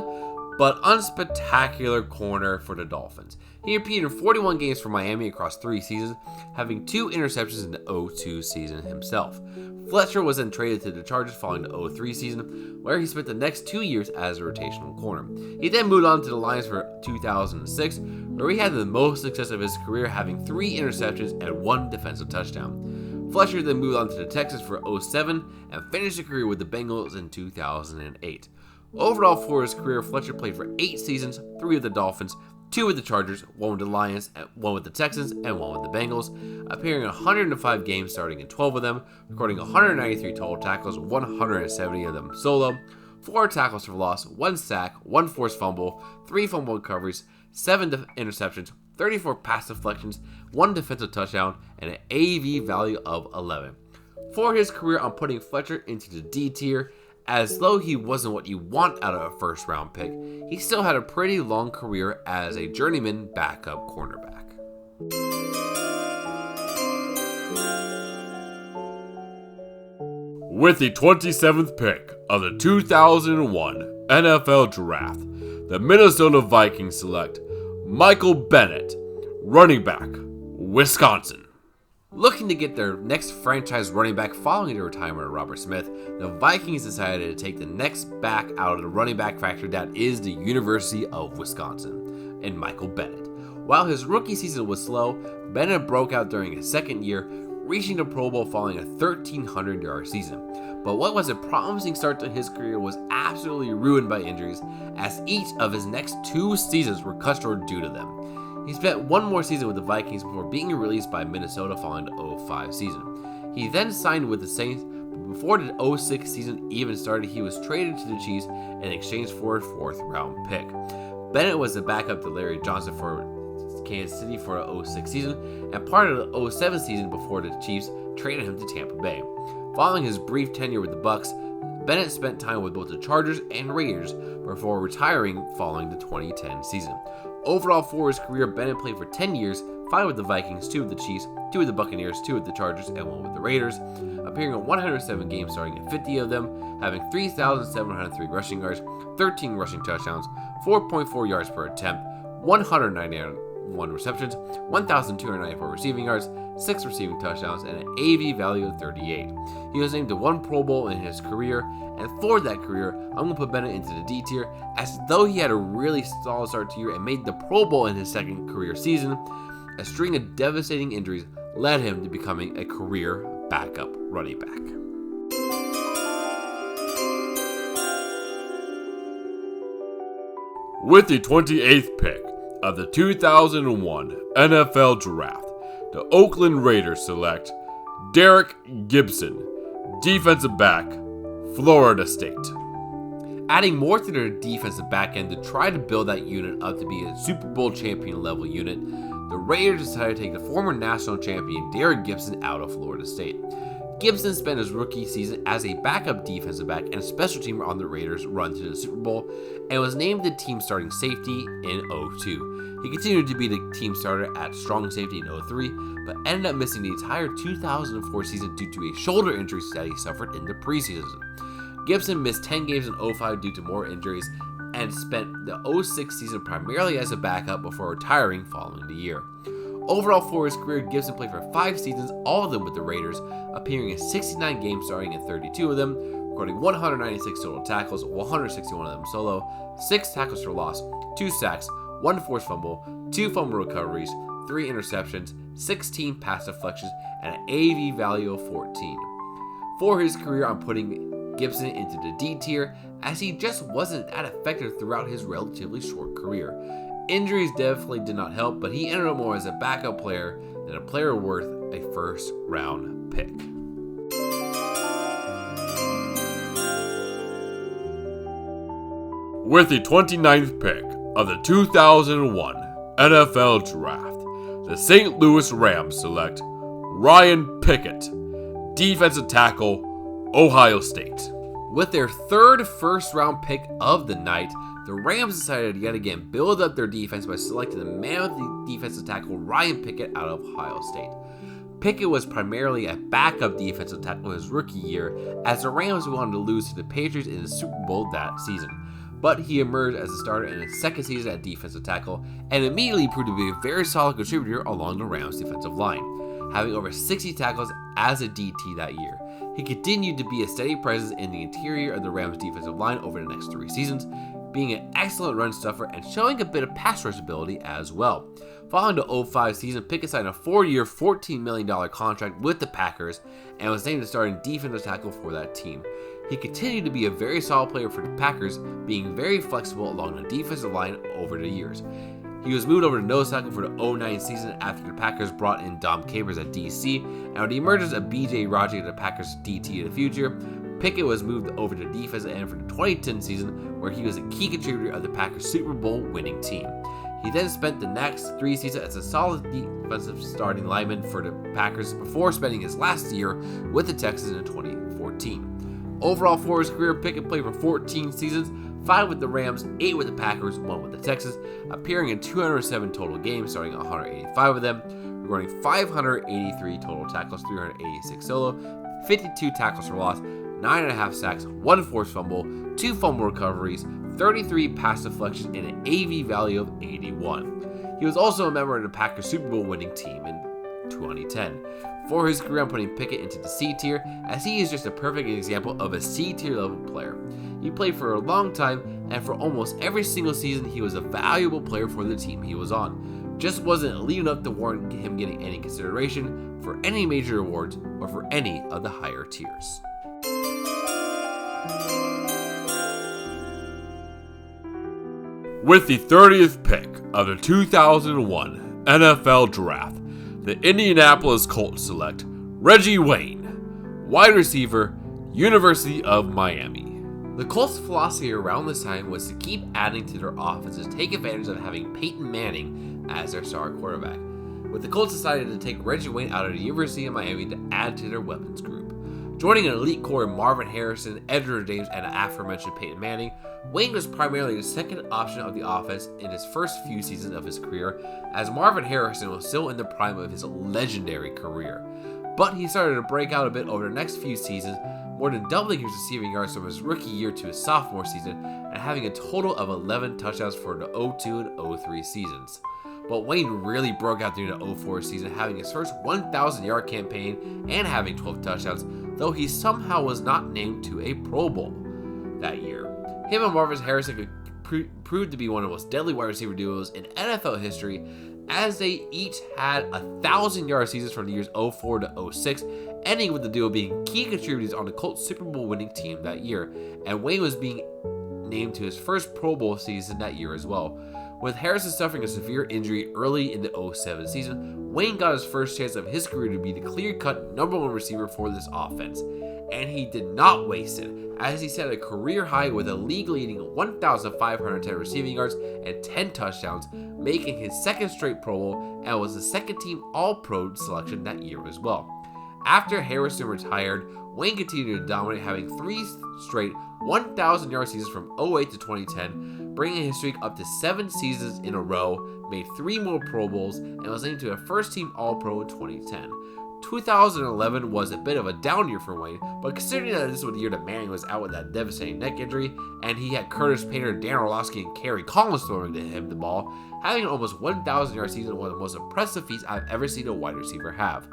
but unspectacular corner for the Dolphins. He appeared in 41 games for Miami across 3 seasons, having 2 interceptions in the 0-2 season himself. Fletcher was then traded to the Chargers following the 0-3 season, where he spent the next 2 years as a rotational corner. He then moved on to the Lions for 2006, where he had the most success of his career, having 3 interceptions and 1 defensive touchdown. Fletcher then moved on to the Texans for 2007 and finished his career with the Bengals in 2008. Overall, for his career, Fletcher played for 8 seasons, 3 with the Dolphins, 2 with the Chargers, 1 with the Lions, 1 with the Texans, and 1 with the Bengals, appearing in 105 games, starting in 12 of them, recording 193 total tackles, 170 of them solo, 4 tackles for loss, 1 sack, 1 forced fumble, 3 fumble recoveries, 7 interceptions, 34 pass deflections, 1 defensive touchdown, and an AV value of 11. For his career, I'm putting Fletcher into the D tier, as though he wasn't what you want out of a first-round pick, he still had a pretty long career as a journeyman backup cornerback. With the 27th pick of the 2001 NFL Draft, the Minnesota Vikings select Michael Bennett, running back, Wisconsin. Looking to get their next franchise running back following the retirement of Robert Smith, the Vikings decided to take the next back out of the running back factory that is the University of Wisconsin, and Michael Bennett. While his rookie season was slow, Bennett broke out during his second year, reaching the Pro Bowl following a 1,300-yard season. But what was a promising start to his career was absolutely ruined by injuries, as each of his next 2 seasons were cut short due to them. He spent 1 more season with the Vikings before being released by Minnesota following the 2005 season. He then signed with the Saints, but before the 2006 season even started, he was traded to the Chiefs in exchange for a 4th-round pick. Bennett was the backup to Larry Johnson for Kansas City for the 2006 season, and part of the 2007 season before the Chiefs traded him to Tampa Bay. Following his brief tenure with the Bucs, Bennett spent time with both the Chargers and Raiders before retiring following the 2010 season. Overall, for his career, Bennett played for 10 years, 5 with the Vikings, 2 with the Chiefs, 2 with the Buccaneers, 2 with the Chargers, and 1 with the Raiders, appearing in 107 games, starting in 50 of them, having 3,703 rushing yards, 13 rushing touchdowns, 4.4 yards per attempt, 191 receptions, 1,294 receiving yards, 6 receiving touchdowns, and an AV value of 38. He was named to 1 Pro Bowl in his career, and for that career, I'm going to put Bennett into the D tier, as though he had a really solid start to the year and made the Pro Bowl in his second career season. A string of devastating injuries led him to becoming a career backup running back. With the 28th pick of the 2001 NFL Draft, the Oakland Raiders select Derek Gibson, Defensive back, Florida State. Adding more to their defensive back end to try to build that unit up to be a Super Bowl champion level unit, the Raiders decided to take the former national champion Derek Gibson out of Florida State. Gibson spent his rookie season as a backup defensive back and a special teamer on the Raiders' run to the Super Bowl and was named the team starting safety in 2002. He continued to be the team starter at strong safety in 2003, but ended up missing the entire 2004 season due to a shoulder injury that he suffered in the preseason. Gibson missed 10 games in 2005 due to more injuries and spent the 2006 season primarily as a backup before retiring following the year. Overall, for his career, Gibson played for 5 seasons, all of them with the Raiders, appearing in 69 games, starting in 32 of them, recording 196 total tackles, 161 of them solo, 6 tackles for loss, 2 sacks, 1 forced fumble, 2 fumble recoveries, 3 interceptions, 16 pass deflections, and an AV value of 14. For his career, I'm putting Gibson into the D tier, as he just wasn't that effective throughout his relatively short career. Injuries definitely did not help, but he ended up more as a backup player than a player worth a first round pick. With the 29th pick of the 2001 NFL Draft, the St. Louis Rams select Ryan Pickett, defensive tackle, Ohio State. With their third first-round pick of the night, the Rams decided to yet again build up their defense by selecting the man of the defensive tackle Ryan Pickett out of Ohio State. Pickett was primarily a backup defensive tackle his rookie year, as the Rams wanted to lose to the Patriots in the Super Bowl that season. But he emerged as a starter in his second season at defensive tackle, and immediately proved to be a very solid contributor along the Rams' defensive line, having over 60 tackles as a DT that year. He continued to be a steady presence in the interior of the Rams' defensive line over the next 3 seasons, being an excellent run stuffer and showing a bit of pass rush ability as well. Following the 2005 season, Pickett signed a 4-year, $14 million contract with the Packers and was named the starting defensive tackle for that team. He continued to be a very solid player for the Packers, being very flexible along the defensive line over the years. He was moved over to nose tackle for the 2009 season after the Packers brought in Dom Capers at DC, and with the emergence of B.J. Raji, the Packers DT in the future, Pickett was moved over to defensive end for the 2010 season, where he was a key contributor of the Packers' Super Bowl winning team. He then spent the next 3 seasons as a solid defensive starting lineman for the Packers before spending his last year with the Texans in 2014. Overall, for his career, Pickett played for 14 seasons, 5 with the Rams, 8 with the Packers, 1 with the Texans, appearing in 207 total games, starting 185 of them, recording 583 total tackles, 386 solo, 52 tackles for loss, 9.5 sacks, 1 forced fumble, 2 fumble recoveries, 33 pass deflections, and an AV value of 81. He was also a member of the Packers Super Bowl winning team in 2010. For his career, I'm putting Pickett into the C tier, as he is just a perfect example of a C tier level player. He played for a long time, and for almost every single season, he was a valuable player for the team he was on. Just wasn't elite enough to warrant him getting any consideration for any major awards or for any of the higher tiers. With the 30th pick of the 2001 NFL Draft, the Indianapolis Colts select Reggie Wayne, wide receiver, University of Miami. The Colts' philosophy around this time was to keep adding to their offense to take advantage of having Peyton Manning as their star quarterback, with the Colts decided to take Reggie Wayne out of the University of Miami to add to their weapons group. Joining an elite core of Marvin Harrison, Edgerrin James, and the aforementioned Peyton Manning, Wayne was primarily the second option of the offense in his first few seasons of his career, as Marvin Harrison was still in the prime of his legendary career. But he started to break out a bit over the next few seasons, more than doubling his receiving yards from his rookie year to his sophomore season, and having a total of 11 touchdowns for the 2002 and 03 seasons. But Wayne really broke out during the 04 season, having his first 1,000-yard campaign and having 12 touchdowns, though he somehow was not named to a Pro Bowl that year. Him and Marvin Harrison could prove to be one of the most deadly wide receiver duos in NFL history, as they each had 1,000-yard seasons from the years 04 to 06, ending with the duo being key contributors on the Colts Super Bowl winning team that year, and Wayne was being named to his first Pro Bowl season that year as well. With Harrison suffering a severe injury early in the 07 season, Wayne got his first chance of his career to be the clear-cut number 1 receiver for this offense. and he did not waste it, as he set a career high with a league-leading 1,510 receiving yards and 10 touchdowns, making his second straight Pro Bowl, and was the second-team All-Pro selection that year as well. After Harrison retired, Wayne continued to dominate, having 3 straight 1,000-yard seasons from 2008 to 2010, bringing his streak up to 7 seasons in a row, made 3 more Pro Bowls, and was named to a first-team All-Pro in 2010. 2011 was a bit of a down year for Wayne, but considering that this was the year that Manning was out with that devastating neck injury, and he had Curtis Painter, Dan Orlovsky, and Kerry Collins throwing to him the ball, having an almost 1,000-yard season was one of the most impressive feats I've ever seen a wide receiver have.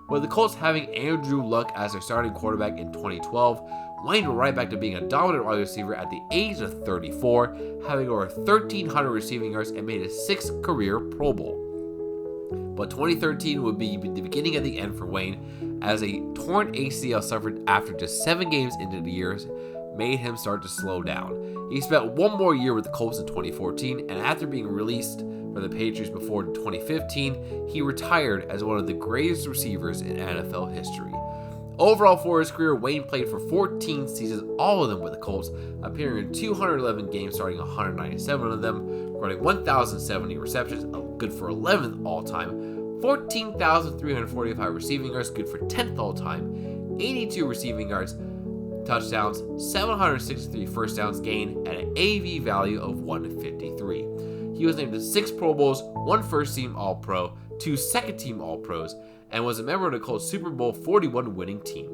With the Colts having Andrew Luck as their starting quarterback in 2012, Wayne went right back to being a dominant wide receiver at the age of 34, having over 1,300 receiving yards and made his 6th career Pro Bowl. But 2013 would be the beginning of the end for Wayne, as a torn ACL suffered after just 7 games into the year made him start to slow down. He spent 1 more year with the Colts in 2014, and after being released for the Patriots before 2015, he retired as one of the greatest receivers in NFL history. Overall for his career, Wayne played for 14 seasons, all of them with the Colts, appearing in 211 games, starting 197 of them, recording 1,070 receptions, good for 11th all-time, 14,345 receiving yards, good for 10th all-time, 82 receiving yards, touchdowns, 763 first downs gained, and an AV value of 153. He was named to 6 Pro Bowls, 1 first-team All-Pro, 2 second-team All-Pros, and was a member of the Colts Super Bowl 41 winning team.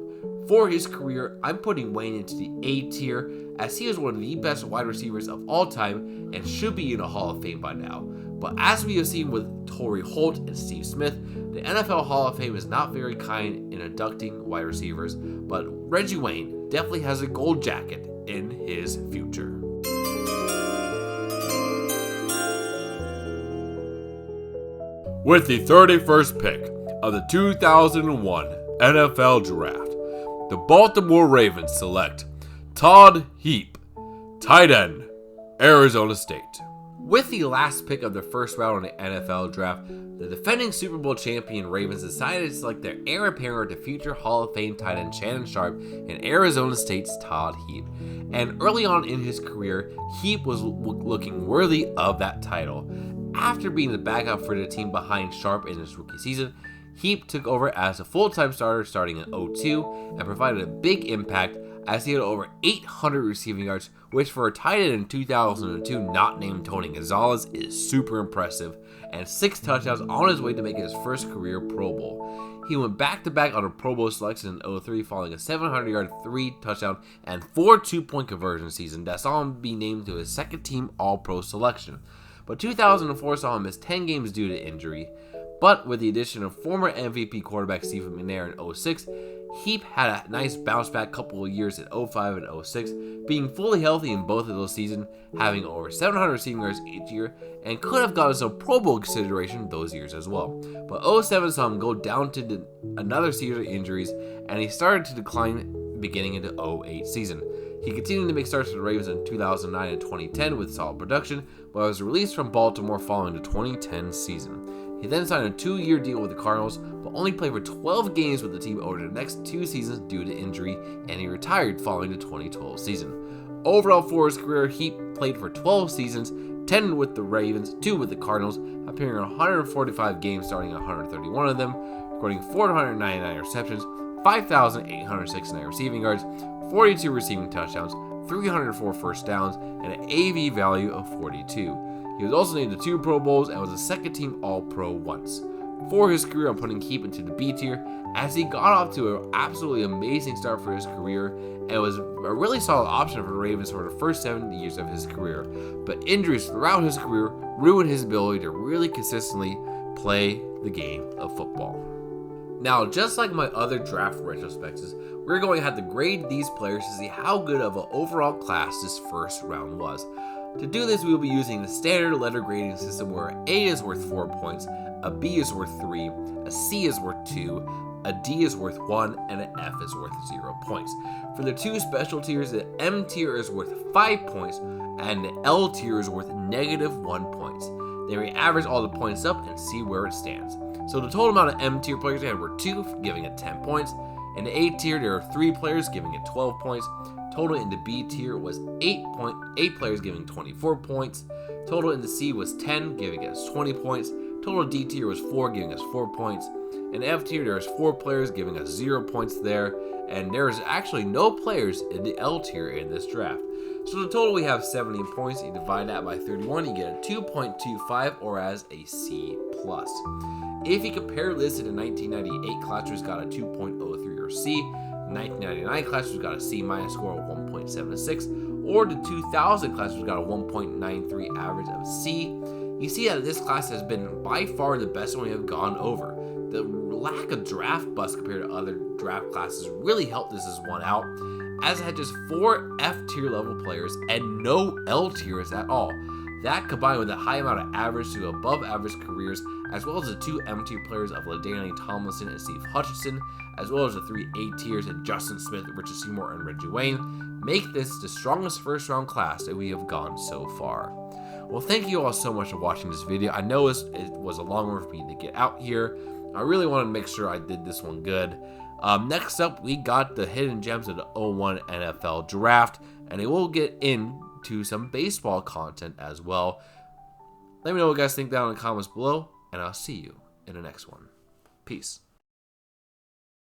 For his career, I'm putting Wayne into the A tier, as he is one of the best wide receivers of all time and should be in the Hall of Fame by now. But as we have seen with Torrey Holt and Steve Smith, the NFL Hall of Fame is not very kind in inducting wide receivers, but Reggie Wayne definitely has a gold jacket in his future. With the 31st pick of the 2001 NFL Draft, the Baltimore Ravens select Todd Heap, tight end, Arizona State. With the last pick of the first round in the NFL Draft, the defending Super Bowl champion Ravens decided to select their heir apparent to future Hall of Fame tight end Shannon Sharpe and Arizona State's Todd Heap. And early on in his career, Heap was looking worthy of that title. After being the backup for the team behind Sharpe in his rookie season, Heap took over as a full-time starter starting in 2002 and provided a big impact as he had over 800 receiving yards, which for a tight end in 2002 not named Tony Gonzalez is super impressive, and 6 touchdowns on his way to make his first career Pro Bowl. He went back-to-back on a Pro Bowl selection in 2003 following a 700-yard 3-touchdown and 4 2-point conversion season that saw him be named to his second-team All-Pro selection. But 2004 saw him miss 10 games due to injury. But with the addition of former MVP quarterback Stephen McNair in 2006, Heap had a nice bounce back couple of years in 2005 and 2006, being fully healthy in both of those seasons, having over 700 receiving yards each year, and could have gotten some Pro Bowl consideration those years as well. But 2007 saw him go down to another series of injuries, and he started to decline beginning into 2008 season. He continued to make starts for the Ravens in 2009 and 2010 with solid production, but was released from Baltimore following the 2010 season. He then signed a 2-year deal with the Cardinals, but only played for 12 games with the team over the next 2 seasons due to injury, and he retired following the 2012 season. Overall for his career, he played for 12 seasons, 10 with the Ravens, 2 with the Cardinals, appearing in 145 games, starting 131 of them, recording 499 receptions, 5,869 receiving yards, 42 receiving touchdowns, 304 first downs, and an AV value of 42. He was also named to 2 Pro Bowls and was a second-team All-Pro once. For his career, I'm putting Heap into the B tier, as he got off to an absolutely amazing start for his career and was a really solid option for the Ravens for the first 7 years of his career. But injuries throughout his career ruined his ability to really consistently play the game of football. Now, just like my other draft retrospectives, we're going to have to grade these players to see how good of an overall class this first round was. To do this, we will be using the standard letter grading system where an A is worth 4 points, a B is worth 3, a C is worth 2, a D is worth 1, and an F is worth 0 points. For the 2 special tiers, the M tier is worth 5 points, and the L tier is worth -1 points. Then we average all the points up and see where it stands. So the total amount of M tier players we had were 2, giving it 10 points. In the A tier, there are 3 players giving it 12 points. Total in the B tier was 8 players giving 24 points. Total in the C was 10, giving us 20 points. Total D tier was 4, giving us 4 points. In F tier, there's 4 players giving us 0 points there. And there's actually no players in the L tier in this draft. So the total we have 70 points. You divide that by 31, you get a 2.25 or as a C+. If you compare this to the 1998 class, which got a 2.03 or C, 1999 class, which got a C- score of 1.76, or the 2000 class, which got a 1.93 average of C, you see that this class has been by far the best one we have gone over. The lack of draft bust compared to other draft classes really helped this one out, as it had just 4 F tier level players and no L tiers at all. That combined with a high amount of average to above average careers, as well as the 2 M tier players of LaDainian Tomlinson and Steve Hutchinson, as well as the 3 A tiers in Justin Smith, Richard Seymour, and Reggie Wayne, make this the strongest first round class that we have gone so far. Well, thank you all so much for watching this video. I know it was a long one for me to get out here. I really wanted to make sure I did this one good. Next up, we got the hidden gems of the 01 NFL draft, and it will get into some baseball content as well. Let me know what you guys think down in the comments below, and I'll see you in the next one. Peace.